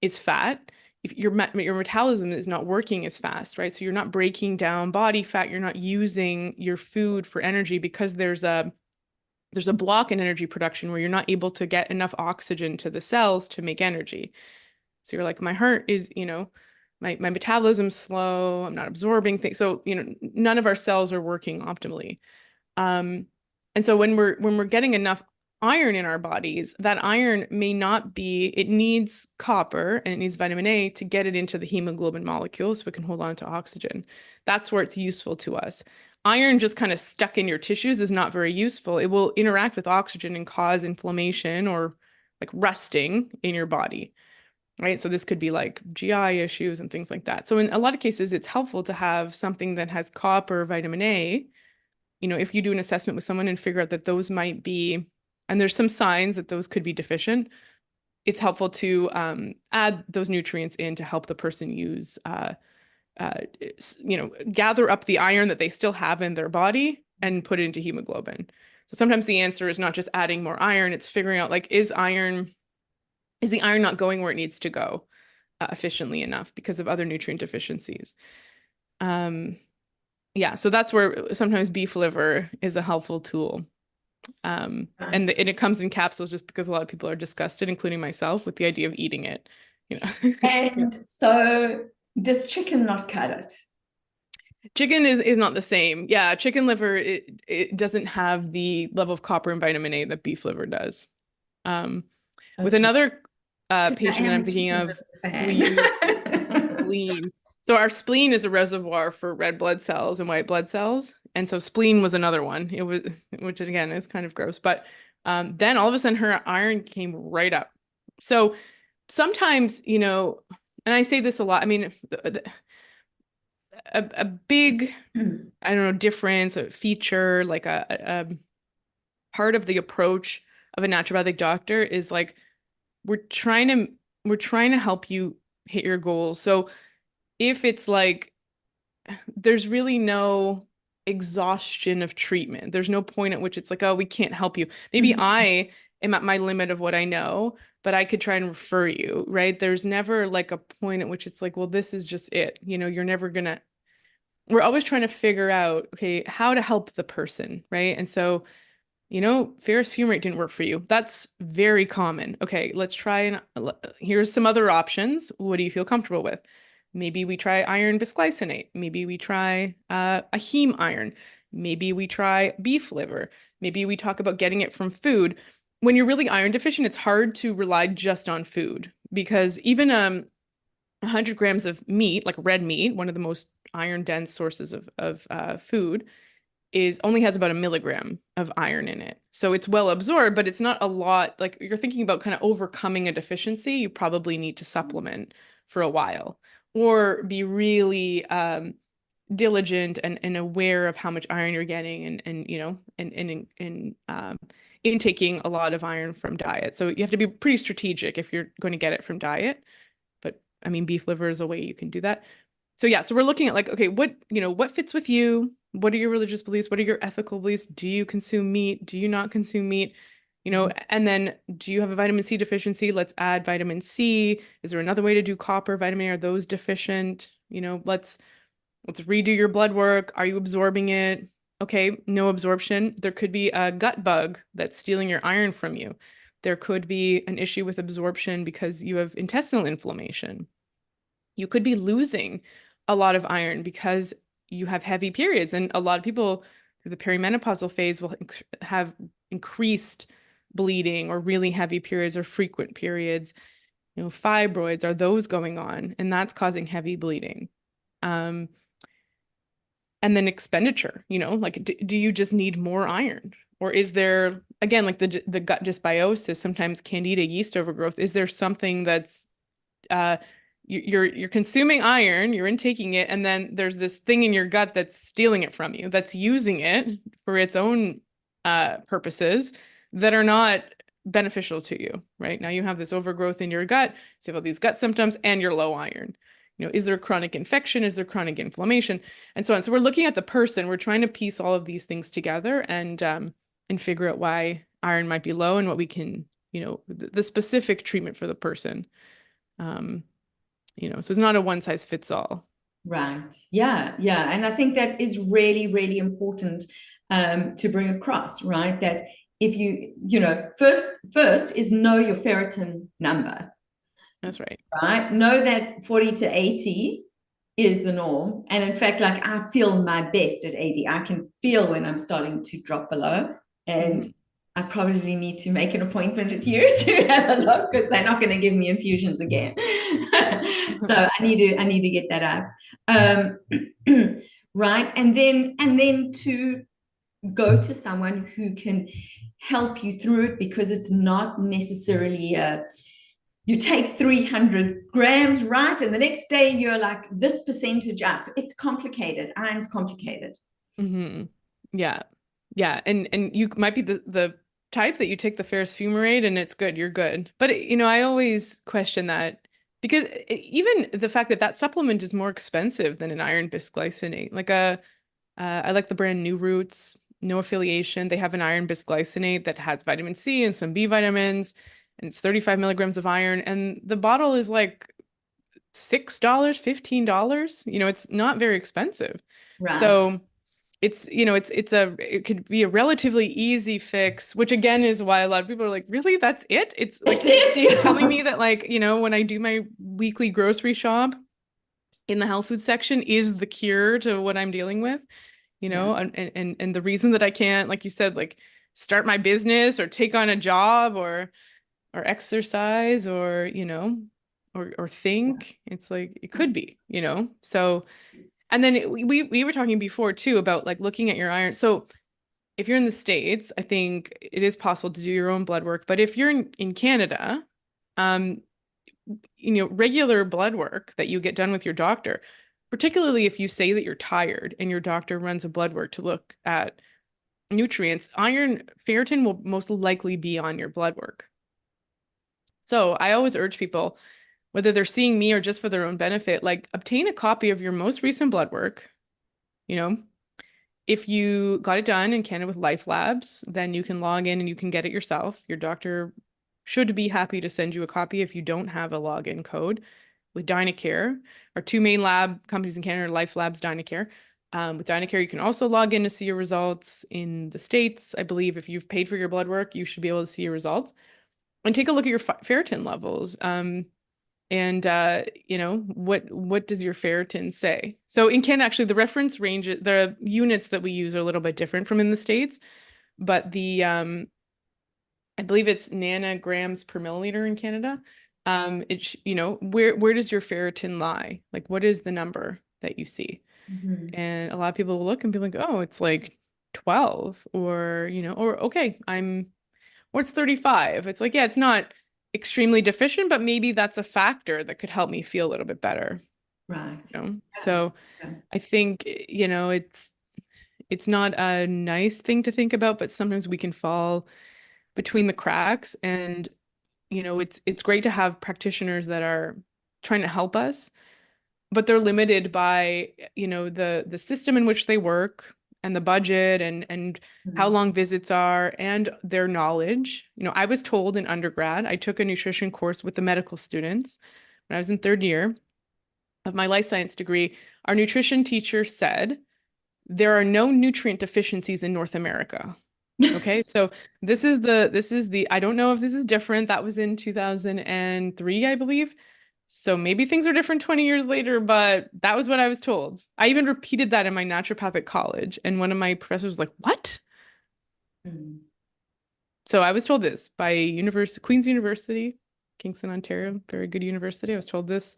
B: is fat. If your metabolism is not working as fast, right? So you're not breaking down body fat, you're not using your food for energy because there's a block in energy production where you're not able to get enough oxygen to the cells to make energy. So you're like, my heart is, my metabolism's slow, I'm not absorbing things. So, none of our cells are working optimally. And so when we're getting enough iron in our bodies, that iron may not be, it needs copper and it needs vitamin A to get it into the hemoglobin molecules so it can hold on to oxygen. That's where it's useful to us. Iron just kind of stuck in your tissues is not very useful. It will interact with oxygen and cause inflammation or like rusting in your body, right? So this could be like GI issues and things like that. So in a lot of cases, it's helpful to have something that has copper, vitamin A. If you do an assessment with someone and figure out that those might be, and there's some signs that those could be deficient, it's helpful to add those nutrients in to help the person gather up the iron that they still have in their body and put it into hemoglobin. So sometimes the answer is not just adding more iron, it's figuring out like, is the iron not going where it needs to go efficiently enough because of other nutrient deficiencies? Yeah, so that's where sometimes beef liver is a helpful tool. And it comes in capsules just because a lot of people are disgusted, including myself, with the idea of eating it.
A: And so does chicken not cut it?
B: Chicken is not the same. Yeah, chicken liver, it doesn't have the level of copper and vitamin A that beef liver does. With another patient that I'm thinking of, we use spleen. So our spleen is a reservoir for red blood cells and white blood cells. And so spleen was another one. It was, which again is kind of gross. But then all of a sudden her iron came right up. So sometimes, and I say this a lot, I mean, a big, I don't know, difference, a feature, like a part of the approach of a naturopathic doctor is like, we're trying to help you hit your goals. So if it's like, there's really no exhaustion of treatment, there's no point at which it's like, oh, we can't help you. Maybe I am at my limit of what I know, but I could try and refer you, right? There's never like a point at which it's like, well, this is just it. You're never gonna, we're always trying to figure out, okay, how to help the person, right? And so, ferrous fumarate didn't work for you. That's very common. Okay, let's try and here's some other options. What do you feel comfortable with? Maybe we try iron bisglycinate. Maybe we try a heme iron. Maybe we try beef liver. Maybe we talk about getting it from food. When you're really iron deficient, it's hard to rely just on food because even 100 grams of meat, like red meat, one of the most iron dense sources of food, is only has about a milligram of iron in it. So it's well absorbed, but it's not a lot. Like you're thinking about kind of overcoming a deficiency, you probably need to supplement for a while or be really diligent and aware of how much iron you're getting and you know and intaking a lot of iron from diet. So you have to be pretty strategic if you're going to get it from diet. But I mean, beef liver is a way you can do that. So yeah, so we're looking at like, okay, what, you know, what fits with you? What are your religious beliefs? What are your ethical beliefs? Do you consume meat? Do you not consume meat? You know, and then do you have a vitamin C deficiency? Let's add vitamin C. Is there another way to do copper, vitamin A? Are those deficient? You know, let's redo your blood work. Are you absorbing it? Okay, no absorption. There could be a gut bug that's stealing your iron from you. There could be an issue with absorption because you have intestinal inflammation. You could be losing a lot of iron because you have heavy periods. And a lot of people through the perimenopausal phase will have increased bleeding or really heavy periods or frequent periods. You know, fibroids, are those going on? And that's causing heavy bleeding. Um, and then expenditure, you know, like do you just need more iron? Or is there, again, like the gut dysbiosis, sometimes candida yeast overgrowth, is there something that's uh you're consuming iron, you're intaking it, and then there's this thing in your gut that's stealing it from you, that's using it for its own purposes that are not beneficial to you, right? Now you have this overgrowth in your gut, so you have all these gut symptoms and you're low iron. You know, is there chronic infection? Is there chronic inflammation? And so on. So we're looking at the person, we're trying to piece all of these things together and figure out why iron might be low and what we can, you know, the specific treatment for the person. Um, you know, so it's not a one size fits all.
A: Right. Yeah. Yeah. And I think that is really, really important to bring across, right? That if you know, first is know your ferritin number,
B: That's right.
A: right? Know that 40 to 80 is the norm. And in fact, like I feel my best at 80. I can feel when I'm starting to drop below. And
B: Mm-hmm.
A: I probably need to make an appointment with you to have a look because they're not going to give me infusions again. So I need to get that up. Right. And then to go to someone who can help you through it because it's not necessarily you take 300 grams, right? And the next day you're like this percentage up. It's complicated. Iron's complicated.
B: Mm-hmm. Yeah. Yeah. And you might be the type that you take the ferrous fumarate and it's good, you're good. But you know, I always question that because even the fact that that supplement is more expensive than an iron bisglycinate. Like I like the brand New Roots, no affiliation. They have an iron bisglycinate that has vitamin C and some B vitamins, and it's 35 milligrams of iron. And the bottle is like $6, $15. You know, it's not very expensive.
A: Right.
B: So it's, you know, it could be a relatively easy fix, which again is why a lot of people are like, really? That's it? It's like,
A: That's it.
B: you're telling
A: Yeah.
B: me that like, you know, when I do my weekly grocery shop in the health food section is the cure to what I'm dealing with, you
A: Yeah.
B: know, and the reason that I can't, like you said, like start my business or take on a job or exercise or, you know, or think, it's like it could be, you know. So and then we were talking before too about like looking at your iron. So if you're in the States, I think it is possible to do your own blood work. But if you're in Canada, um, you know, regular blood work that you get done with your doctor, particularly if you say that you're tired and your doctor runs a blood work to look at nutrients, iron, ferritin will most likely be on your blood work. So I always urge people, whether they're seeing me or just for their own benefit, like obtain a copy of your most recent blood work. You know, if you got it done in Canada with Life Labs, then you can log in and you can get it yourself. Your doctor should be happy to send you a copy if you don't have a login code. With Dynacare, our two main lab companies in Canada are Life Labs, Dynacare. With Dynacare, you can also log in to see your results in the States. I believe if you've paid for your blood work, you should be able to see your results. And take a look at your ferritin levels. And you know, what does your ferritin say? So in Canada, actually, the reference range, the units that we use are a little bit different from in the States, but the I believe it's nanograms per milliliter in Canada. You know, where does your ferritin lie? Like, what is the number that you see?
A: Mhm.
B: And a lot of people will look and be like, oh, it's like 12, or, you know, or okay, or it's 35. It's like, yeah, it's not extremely deficient, but maybe that's a factor that could help me feel a little bit better,
A: Right.
B: you know?
A: Yeah.
B: So
A: Yeah.
B: I think, you know, it's not a nice thing to think about, but sometimes we can fall between the cracks. And, you know, it's great to have practitioners that are trying to help us, but they're limited by, you know, the system in which they work and the budget and how
A: Mhm.
B: long visits are and their knowledge. You know, I was told in undergrad, I took a nutrition course with the medical students when I was in third year of my life science degree. Our nutrition teacher said, there are no nutrient deficiencies in North America. Okay, so this is the I don't know if this is different. That was in 2003, I believe. So maybe things are different 20 years later, but that was what I was told. I even repeated that in my naturopathic college, and one of my professors was like, "What?"
A: Mhm.
B: So I was told this by Queen's University, Kingston, Ontario, very good university. I was told this,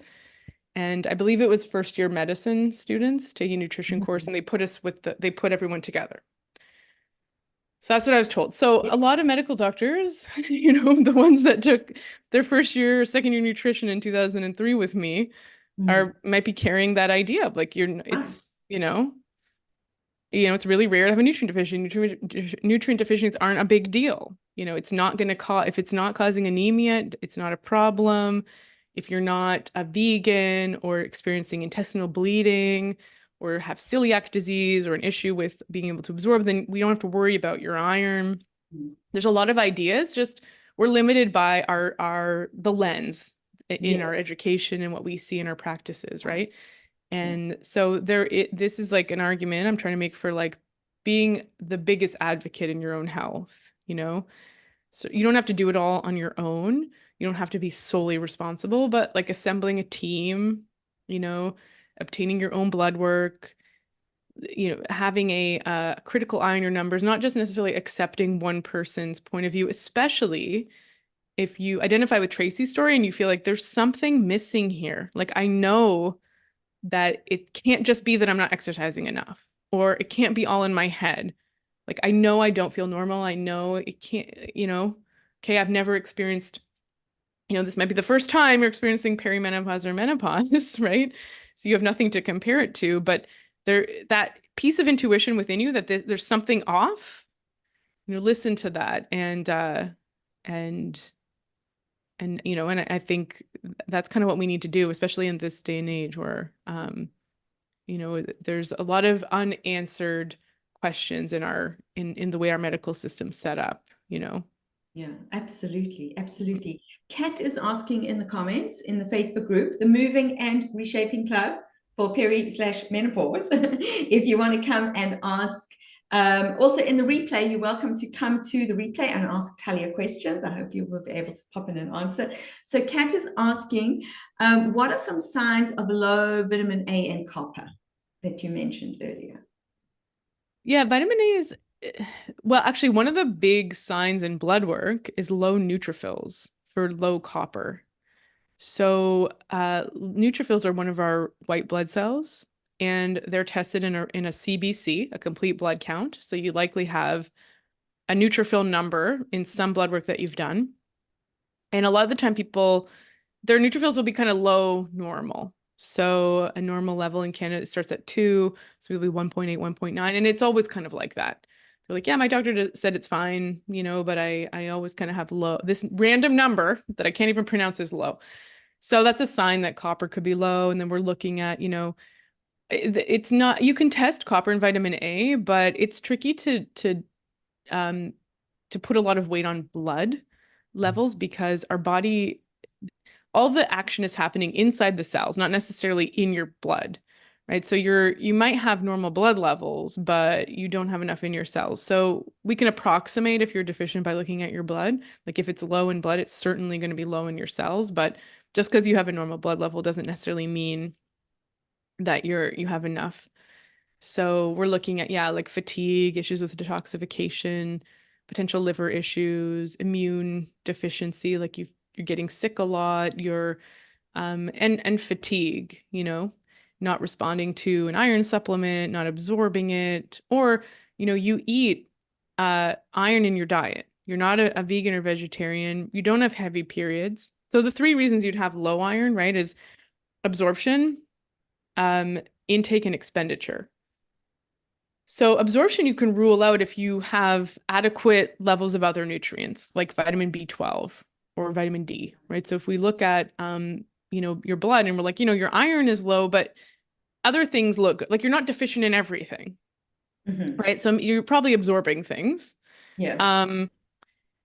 B: and I believe it was first year medicine students taking a nutrition course,
A: Mhm.
B: and they put everyone together. So that's what I was told. So a lot of medical doctors, you know, the ones that took their first year, second year nutrition in 2003 with me
A: Mhm.
B: are might be carrying that idea of like
A: Right.
B: it's really rare to have a nutrient deficiency. Nutrient deficiencies aren't a big deal. You know, it's not going to cause, if it's not causing anemia, it's not a problem. If you're not a vegan or experiencing intestinal bleeding or have celiac disease or an issue with being able to absorb, then we don't have to worry about your iron.
A: Mhm.
B: There's a lot of ideas, just we're limited by our the lens in our
A: Yes.
B: education and what we see in our practices,
A: Right.
B: right?
A: Yeah.
B: And so this is like an argument I'm trying to make for like being the biggest advocate in your own health, you know? So you don't have to do it all on your own. You don't have to be solely responsible, but like assembling a team, you know, obtaining your own blood work, you know, having a critical eye on your numbers, not just necessarily accepting one person's point of view, especially if you identify with Tracy's story and you feel like there's something missing here. Like I know that it can't just be that I'm not exercising enough, or it can't be all in my head. Like I know I don't feel normal. I know it can't, you know, okay, I've never experienced, you know, this might be the first time you're experiencing perimenopause or menopause, right? So you have nothing to compare it to, but that piece of intuition within you that there's something off, you know, listen to that and you know, and I think that's kind of what we need to do, especially in this day and age where you know, there's a lot of unanswered questions in the way our medical system's set up, you know.
A: Yeah, absolutely. Absolutely. Kat is asking in the comments in the Facebook group, the Moving and Reshaping Club for peri/menopause, if you want to come and ask. Also in the replay, you're welcome to come to the replay and ask Talia questions. I hope you will be able to pop in and answer. So Kat is asking, what are some signs of low vitamin A and copper that you mentioned earlier?
B: Yeah, vitamin A is well, actually one of the big signs in blood work is low neutrophils for low copper. So, neutrophils are one of our white blood cells, and they're tested in a CBC, a complete blood count. So you likely have a neutrophil number in some blood work that you've done. And a lot of the time their neutrophils will be kind of low normal. So a normal level in Canada starts at 2, so it'll be 1.8, 1.9, and it's always kind of like that. They're like, yeah, my doctor said it's fine, you know, but I always kind of have this random number that I can't even pronounce is low. So that's a sign that copper could be low. And then we're looking at, you know, it's not, you can test copper and vitamin A, but it's tricky um to put a lot of weight on blood levels because our body, all the action is happening inside the cells, not necessarily in your blood, right? So you might have normal blood levels, but you don't have enough in your cells. So we can approximate if you're deficient by looking at your blood. Like if it's low in blood, it's certainly going to be low in your cells, but just because you have a normal blood level doesn't necessarily mean that you have enough. So we're looking at, yeah, like fatigue, issues with detoxification, potential liver issues, immune deficiency, like you're you're getting sick a lot, and fatigue, not responding to an iron supplement, not absorbing it, or, you eat iron in your diet. You're not a vegan or vegetarian. You don't have heavy periods. So the three reasons you'd have low iron, right, is absorption, intake, and expenditure. So absorption you can rule out if you have adequate levels of other nutrients like vitamin B12 or vitamin D, right? So if we look at your blood and we're like, your iron is low, but other things look good. Like you're not deficient in everything, right? So you're probably absorbing things.
A: Yeah.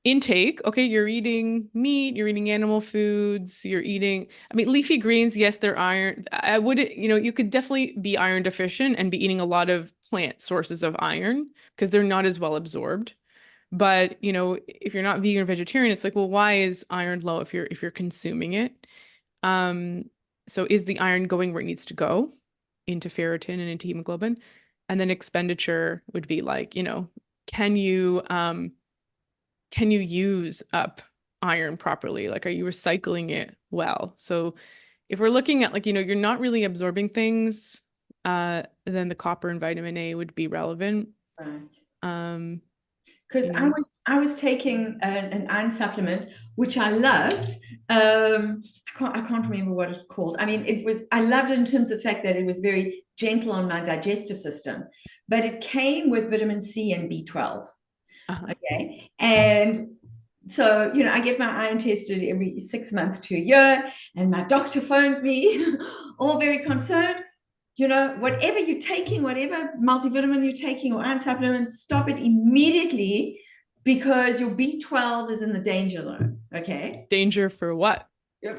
B: Intake, okay, you're eating meat, you're eating animal foods, you're eating, I mean, leafy greens, yes, they're iron. I wouldn't, you could definitely be iron deficient and be eating a lot of plant sources of iron because they're not as well absorbed. But, if you're not vegan or vegetarian, it's like, well, why is iron low if you're consuming it? So is the iron going where it needs to go into ferritin and into hemoglobin? And then expenditure would be like, can you can you use up iron properly? Like, are you recycling it well? So if we're looking at like, you're not really absorbing things, then the copper and vitamin A would be relevant.
A: Right.
B: Um,
A: Because I was taking an iron supplement, which I loved. I can't remember what it's called. I mean, I loved it in terms of the fact that it was very gentle on my digestive system, but it came with vitamin C and B12. Okay. And so, I get my iron tested every 6 months to a year, and my doctor phones me, all very concerned. Whatever you're taking, whatever multivitamin you're taking or iron supplement, stop it immediately because your B12 is in the danger zone. Okay.
B: Danger for what?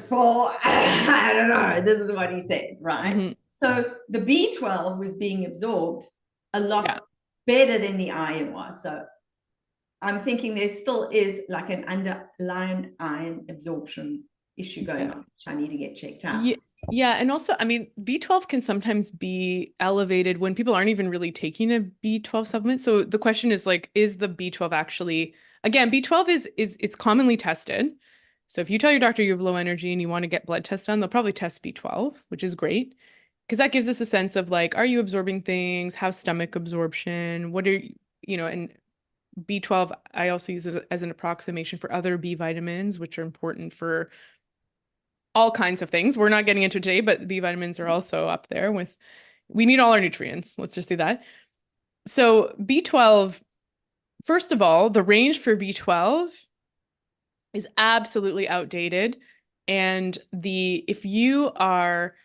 A: For, I don't know. This is what he said, right?
B: Mm-hmm.
A: So the B12 was being absorbed a lot better than the iron was. So I'm thinking there still is like an underlying iron absorption issue going on, which I need to get checked out.
B: Yeah, and also, I mean, B12 can sometimes be elevated when people aren't even really taking a B12 supplement. So the question is like, is the B12 actually, again, B12 is it's commonly tested. So if you tell your doctor you have low energy and you want to get blood tests done, they'll probably test B12, which is great. Because that gives us a sense of like, are you absorbing things? How's stomach absorption? What are and B12, I also use it as an approximation for other B vitamins, which are important for all kinds of things. We're not getting into today, but B vitamins are also up there we need all our nutrients. Let's just do that. So B12, first of all, the range for B12 is absolutely outdated. And if you are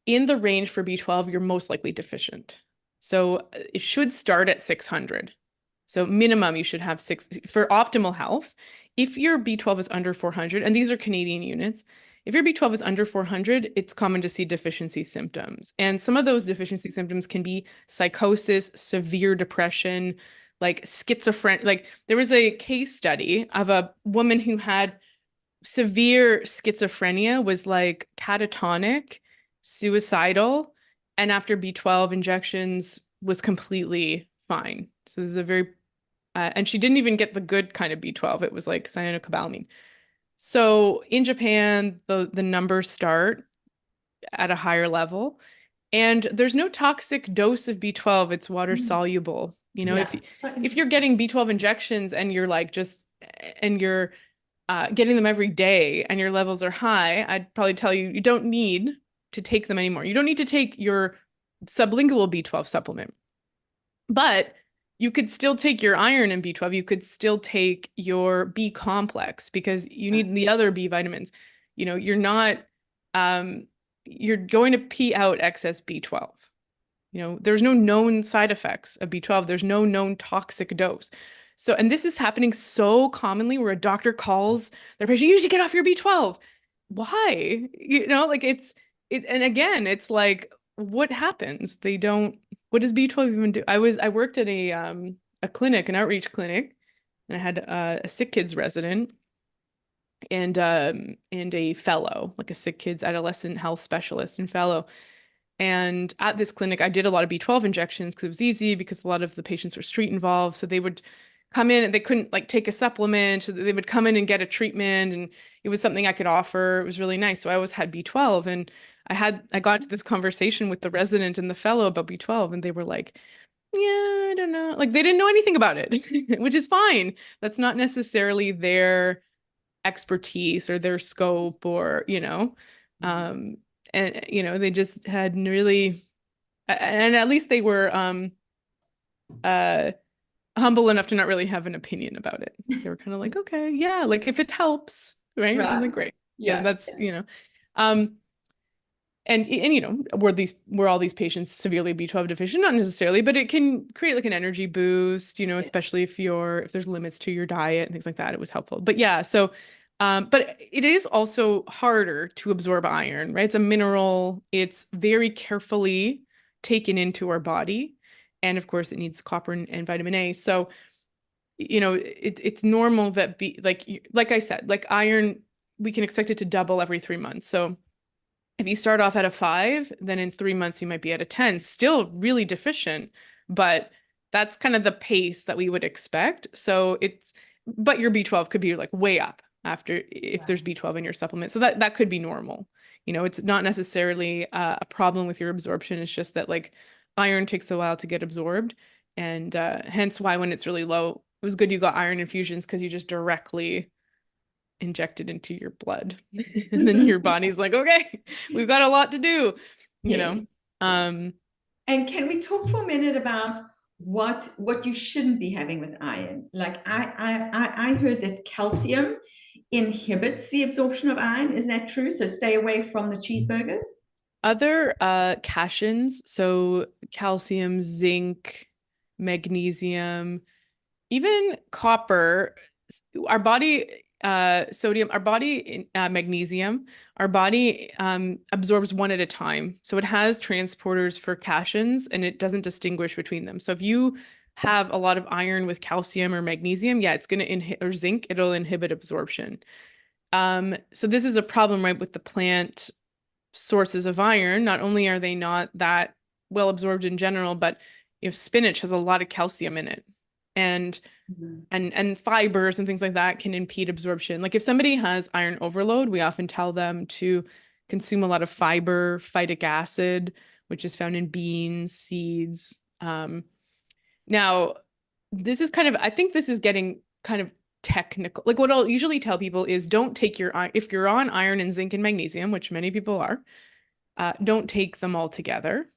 B: in the range for B12, you're most likely deficient. So it should start at 600. So minimum, you should have 6 for optimal health. If your B12 is under 400, and these are Canadian units, if your B12 is under 400, it's common to see deficiency symptoms. And some of those deficiency symptoms can be psychosis, severe depression, like schizophrenia. Like there was a case study of a woman who had severe schizophrenia, was like catatonic, suicidal, and after B12 injections was completely fine. So this is a very and she didn't even get the good kind of B12. It was like cyanocobalamin. So in Japan, the numbers start at a higher level, and there's no toxic dose of B12. It's water soluble. If you're getting B12 injections and you're like and you're getting them every day and your levels are high, I'd probably tell you you don't need to take them anymore. You don't need to take your sublingual B12 supplement, but you could still take your iron and B12. You could still take your B complex because you need the other B vitamins. You're not, you're going to pee out excess B12. There's no known side effects of B12. There's no known toxic dose. So, and this is happening so commonly where a doctor calls their patient, you need to get off your B12. Why? And again, it's like, what happens? What does B12 even do? I worked at a clinic, an outreach clinic, and I had a sick kids resident and a fellow, like a sick kids adolescent health specialist and fellow. And at this clinic, I did a lot of B12 injections because it was easy because a lot of the patients were street involved. So they would come in and they couldn't like take a supplement. So they would come in and get a treatment, and it was something I could offer. It was really nice. So I always had B12, and I got into this conversation with the resident and the fellow about B12, and they were like, yeah, I don't know. Like they didn't know anything about it, which is fine. That's not necessarily their expertise or their scope or, um, and they just had really, and at least they were uh humble enough to not really have an opinion about it. They were kind of like, okay, yeah, like if it helps, right? I'm like,
A: Right.
B: great. Yeah,
A: Yeah.
B: that's, um, and were all these patients severely B12 deficient? Not necessarily, but it can create like an energy boost,
A: Yeah.
B: especially if there's limits to your diet and things like that. It was helpful. But yeah, so but it is also harder to absorb iron, right? It's a mineral. It's very carefully taken into our body. And of course, it needs copper and vitamin A. So, it's normal that like I said, like iron, we can expect it to double every 3 months. So if you start off at a 5, then in 3 months you might be at a 10, still really deficient, but that's kind of the pace that we would expect. But your B12 could be like way up after if there's
A: Right.
B: B12 in your supplement. So that could be normal. It's not necessarily a problem with your absorption. It's just that like iron takes a while to get absorbed. And hence why when it's really low, it was good you got iron infusions because you just directly injected into your blood. And then your body's like, okay, we've got a lot to do, you
A: Yes.
B: know.
A: Yes.
B: Um,
A: And can we talk for a minute about what you shouldn't be having with iron? Like I heard that calcium inhibits the absorption of iron. Is that true? So stay away from the cheeseburgers.
B: Other cations, so calcium, zinc, magnesium, even copper, our body, sodium, our body, magnesium, our body absorbs one at a time. So it has transporters for cations and it doesn't distinguish between them. So if you have a lot of iron with calcium or magnesium, yeah, it's going to inhibit, or zinc, it'll inhibit absorption. So this is a problem, right, with the plant sources of iron. Not only are they not that well absorbed in general, but if spinach has a lot of calcium in it. And
A: Mhm.
B: and fibers and things like that can impede absorption. Like if somebody has iron overload, we often tell them to consume a lot of fiber, phytic acid, which is found in beans, seeds. Now, this is kind of, I think this is getting kind of technical. Like what I'll usually tell people is don't take if you're on iron and zinc and magnesium, which many people are, don't take them all together.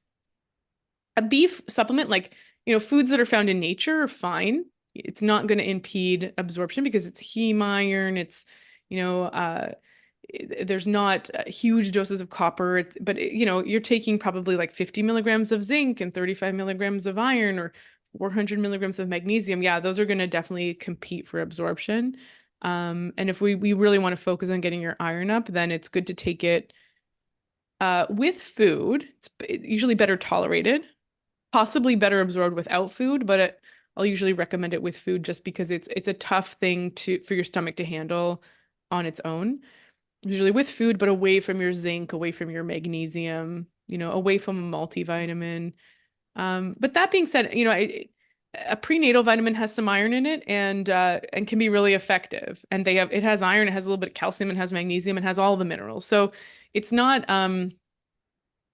B: A beef supplement, like, foods that are found in nature are fine. It's not going to impede absorption because it's heme iron. You know, uh, there's not huge doses of copper, but you're taking probably like 50 milligrams of zinc and 35 milligrams of iron or 400 milligrams of magnesium. Yeah, those are going to definitely compete for absorption. And if we really want to focus on getting your iron up, then it's good to take it with food. It's usually better tolerated, possibly better absorbed without food, but I'll usually recommend it with food just because it's a tough thing for your stomach to handle on its own. Usually with food, but away from your zinc, away from your magnesium, away from a multivitamin. But that being said, a prenatal vitamin has some iron in it and can be really effective. And it has iron, it has a little bit of calcium, it has magnesium, it has all the minerals. So it's not I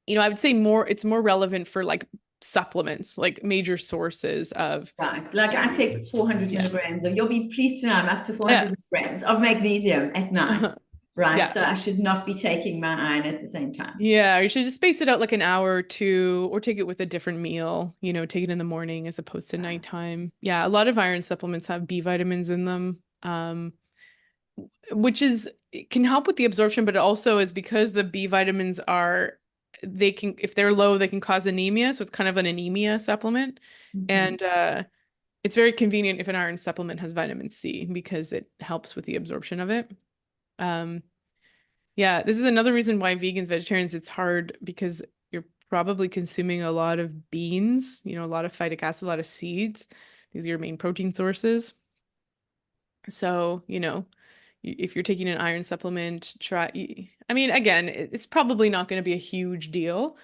B: would say it's more relevant for like supplements, like major sources of
A: Right. Like I take 400
B: yeah.
A: milligrams of, you'll be pleased to know I'm up to 400
B: Yes.
A: milligrams of magnesium at night. Right.
B: Yeah.
A: So I should not be taking my iron at the same time.
B: Yeah, you should just space it out like an hour or two, or take it with a different meal, take it in the morning as opposed to
A: Right.
B: nighttime. Yeah, a lot of iron supplements have B vitamins in them, which it can help with the absorption, but it also is because the B vitamins if they're low, they can cause anemia. So it's kind of an anemia supplement.
A: Mhm.
B: And it's very convenient if an iron supplement has vitamin C because it helps with the absorption of it. Um, yeah, this is another reason why vegans, vegetarians, it's hard because you're probably consuming a lot of beans, a lot of phytic acid, a lot of seeds. These are your main protein sources. So, if you're taking an iron supplement, I mean, again, it's probably not going to be a huge deal.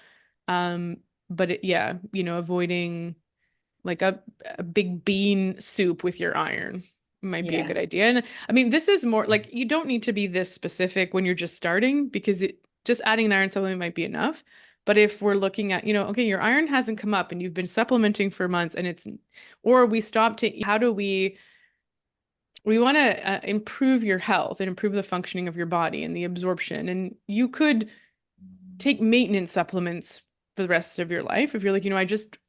B: Um, but yeah, avoiding like a big bean soup with your iron might be a
A: Yeah.
B: good idea. And I mean, this is more like you don't need to be this specific when you're just starting because just adding an iron supplement might be enough. But if we're looking at, okay, your iron hasn't come up and you've been supplementing for months and or we stopped taking, how do we want to improve your health and improve the functioning of your body and the absorption. And you could take maintenance supplements for the rest of your life if you're like,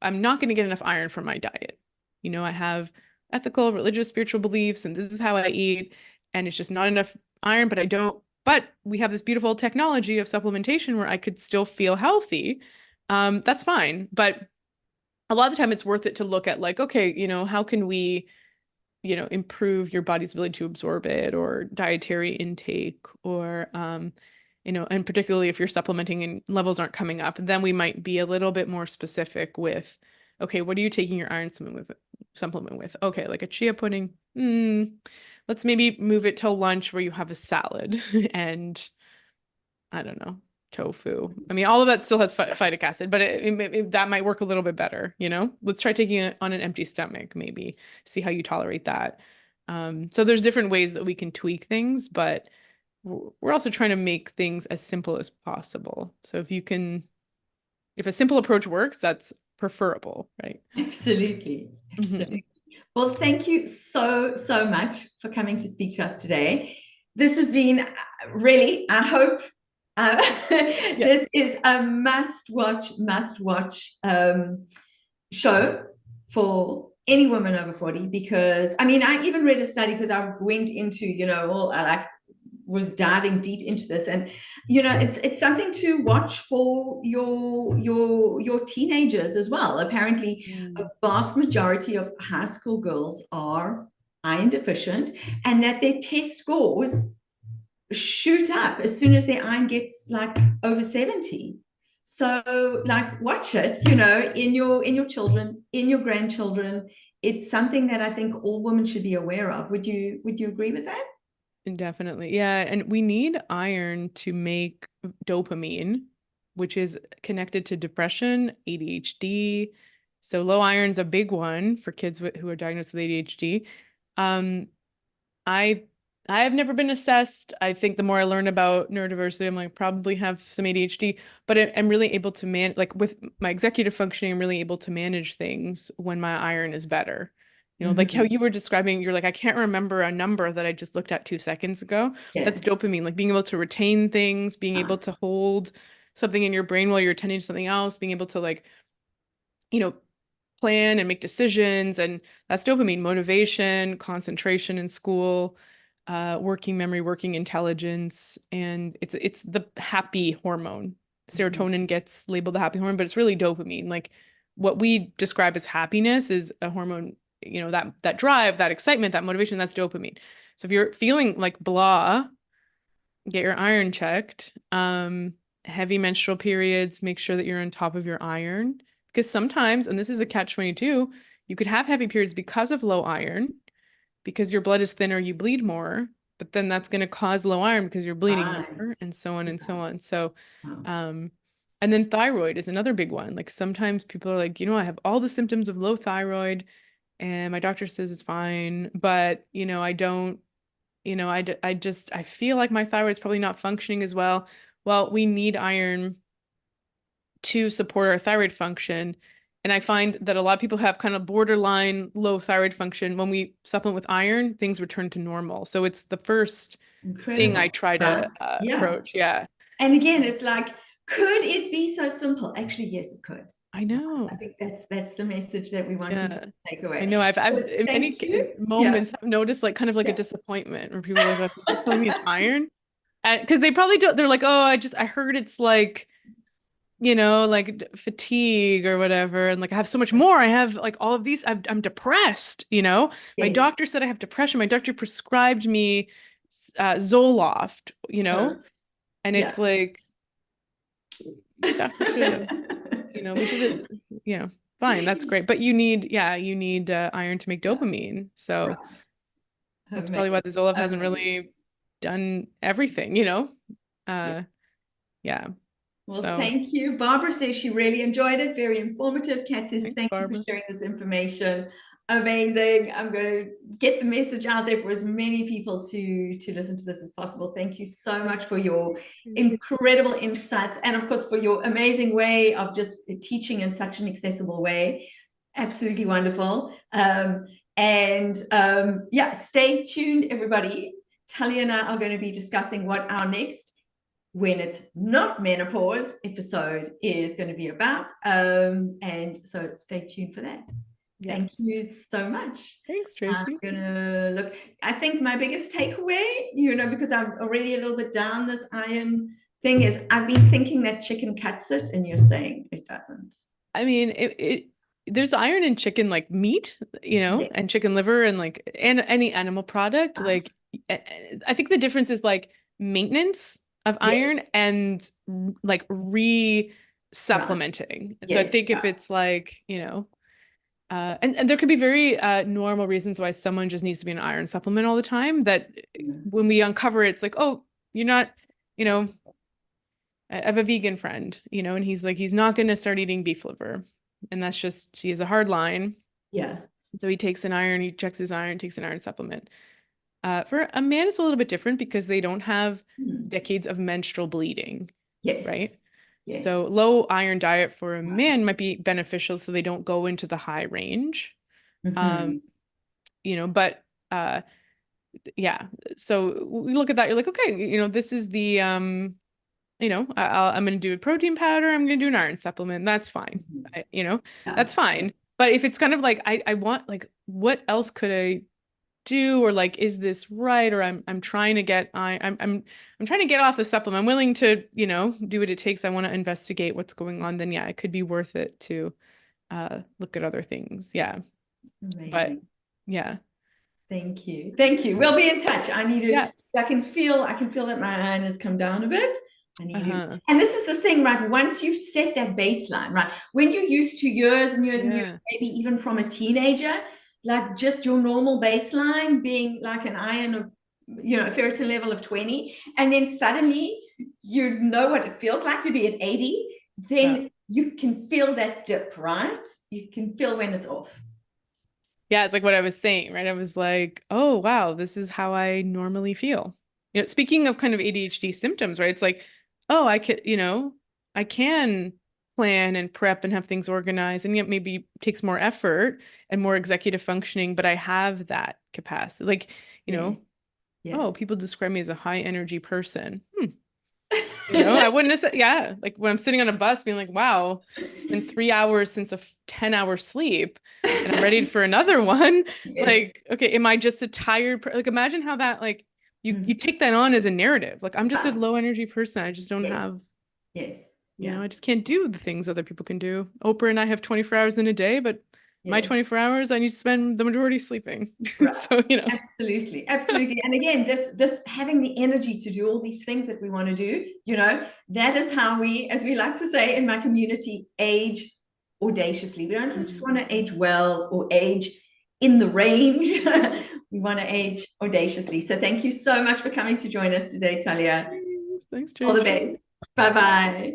B: I'm not going to get enough iron from my diet. I have ethical, religious, spiritual beliefs, and this is how I eat, and it's just not enough iron, but I don't. But we have this beautiful technology of supplementation where I could still feel healthy. That's fine. But a lot of the time it's worth it to look at like, okay, how can we improve your body's ability to absorb it or dietary intake or, and particularly if you're supplementing and levels aren't coming up, then we might be a little bit more specific with, okay, what are you taking your iron supplement with? Okay, like a chia pudding. Let's maybe move it to lunch where you have a salad and I don't know, tofu. I mean, all of that still has phytic acid, but that might work a little bit better, Let's try taking it on an empty stomach, maybe see how you tolerate that. So there's different ways that we can tweak things, but we're also trying to make things as simple as possible. So if a simple approach works, that's preferable, right?
A: Absolutely.
B: Mhm.
A: Absolutely. Well, thank you so, so much for coming to speak to us today. This has been really, I hope,
B: Yeah.
A: this is a must watch show for any woman over 40 because I mean I even read a study because I went into all I like was diving deep into this and it's something to watch for your teenagers as well. Apparently a
B: Mm.
A: vast majority of high school girls are iron deficient and that their test scores shoot up as soon as their iron gets like over 70. So like watch it, in your children, in your grandchildren. It's something that I think all women should be aware of. Would you agree with that?
B: Definitely. Yeah. And we need iron to make dopamine, which is connected to depression, ADHD. So low iron's a big one for kids who are diagnosed with ADHD. Um, I I have never been assessed. I think the more I learn about neurodiversity, I'm like probably have some ADHD, but I'm really able to like with my executive functioning, I'm really able to manage things when my iron is better. Like how
A: Mm-hmm.
B: you were describing, you're like, I can't remember a number that I just looked at 2 seconds ago.
A: Yeah.
B: That's dopamine, like being able to retain things, being able to hold something in your brain while you're attending to something else, being able to like, you know, plan and make decisions. And that's dopamine, motivation, concentration in school, working memory, working intelligence. And it's the happy hormone.
A: Mm-hmm.
B: Serotonin gets labeled the happy hormone, but it's really dopamine. Like what we describe as happiness is a hormone, that drive, that excitement, that motivation, that's dopamine. So if you're feeling like blah, get your iron checked. Heavy menstrual periods, make sure that you're on top of your iron. Because sometimes, and this is a catch-22, you could have heavy periods because of low iron, because your blood is thinner, you bleed more, but then that's going to cause low iron because you're bleeding more,
A: Right.
B: and so on and so on. So,
A: Wow.
B: um, and then thyroid is another big one. Like sometimes people are like, I have all the symptoms of low thyroid, and my doctor says it's fine, but I don't I feel like my thyroid is probably not functioning as well. Well, we need iron to support our thyroid function. And I find that a lot of people have kind of borderline low thyroid function. When we supplement with iron, things return to normal. So it's the first thing I
A: Incredible.
B: try
A: Right?
B: to
A: Yeah.
B: approach. Yeah.
A: And again, it's like, could it be so simple? Actually, yes, it could.
B: I
A: I
B: know.
A: think that's the message that we want people
B: Yeah.
A: to take
B: I
A: away.
B: know I've
A: So
B: in many
A: thank you. Yeah.
B: moments have noticed like kind of like a
A: Yeah.
B: disappointment where people are like, oh, he's telling me it's iron. Because they probably don't, they're like, oh, I heard it's like like fatigue or whatever. And like, I have so much more. I have like all of these. I'm depressed. My
A: Yes.
B: doctor said I have depression. My doctor prescribed me Zoloft.
A: Uh,
B: And it's
A: yeah.
B: like, your doctor should have, we should have, you know, fine. That's great. But you need iron to make
A: Yeah.
B: dopamine. So
A: Right.
B: that's probably why
A: Amazing.
B: the Zoloft hasn't
A: Amazing.
B: really done everything.
A: Yeah.
B: Uh, yeah.
A: Well,
B: So
A: thank you. Barbara says she really enjoyed it. Very informative. Kat says,
B: thanks,
A: thank you for
B: Barbara.
A: sharing this information. Amazing. I'm going to get the message out there for as many people to listen to this as possible. Thank you so much for your incredible insights and, of course, for your amazing way of just teaching in such an accessible way. Absolutely wonderful. Yeah, stay tuned, everybody. Talia and I are going to be discussing what our next when it's not menopause episode is going to be about. And so stay tuned for that.
B: Yes.
A: Thank you so much.
B: Thanks, Tracy.
A: I'm gonna look. I think my biggest takeaway, because I'm already a little bit down this iron thing, is I've been thinking that chicken cuts it, and you're saying it doesn't.
B: I mean, there's iron in chicken, like meat,
A: Yeah.
B: and chicken liver and and any animal product. Like, I think the difference is like maintenance of
A: Yes.
B: iron and like re-supplementing.
A: Right.
B: So I
A: Yes.
B: think if it's like, and there could be very normal reasons why someone just needs to be an iron supplement all the time that when we uncover it, it's like, oh, you're not, you know, I have a vegan friend, and he's like, he's not going to start eating beef liver. And that's just, she has a hard line.
A: Yeah.
B: So he takes an iron, he checks his iron, takes an iron supplement. For a man, it's a little bit different because they don't have decades of menstrual bleeding.
A: Yes.
B: Right?
A: Yes.
B: So low iron diet for a man might be beneficial so they don't go into the high range. But yeah. So we look at that, you're like, okay, this is the I'm going to do a protein powder. I'm going to do an iron supplement. That's fine. That's fine. But if it's kind of like, I want, like, what else could I do? Or like, is this right? Or I'm trying to get, I'm trying to get off the supplement. I'm willing to, do what it takes. I want to investigate what's going on. Then yeah, it could be worth it to look at other things. Yeah.
A: Amazing.
B: But yeah.
A: Thank you. Thank you. We'll be in touch. I need to,
B: yeah.
A: I can feel that my iron has come down a bit. I need to, and this is the thing, right? Once you've set that baseline, right? When you're used to years and years and years, maybe even from a teenager, like just your normal baseline being like an iron of, a ferritin level of 20, and then suddenly you know what it feels like to be at 80, then you can feel that dip, right? You can feel when it's off.
B: Yeah, it's like what I was saying, right? I was like, oh, wow, this is how I normally feel. Speaking of kind of ADHD symptoms, right? It's like, oh, I can plan and prep and have things organized, and yet maybe takes more effort and more executive functioning, but I have that capacity. Like, oh, people describe me as a high energy person. I wouldn't have said, yeah. Like when I'm sitting on a bus being like, wow, it's been 3 hours since a 10-hour sleep and I'm ready for another one. Like, okay, am I just a tired, like imagine how that, like you take that on as a narrative. Like I'm just a low energy person. I just don't have, I just can't do the things other people can do. Oprah and I have 24 hours in a day, but my 24 hours, I need to spend the majority sleeping.
A: Right.
B: So,
A: Absolutely. Absolutely. And again, this having the energy to do all these things that we want to do, that is how we, as we like to say in my community, age audaciously. We don't just want to age well or age in the range. We want to age audaciously. So thank you so much for coming to join us today, Talia.
B: Thanks, Tracy.
A: All the best. Bye-bye.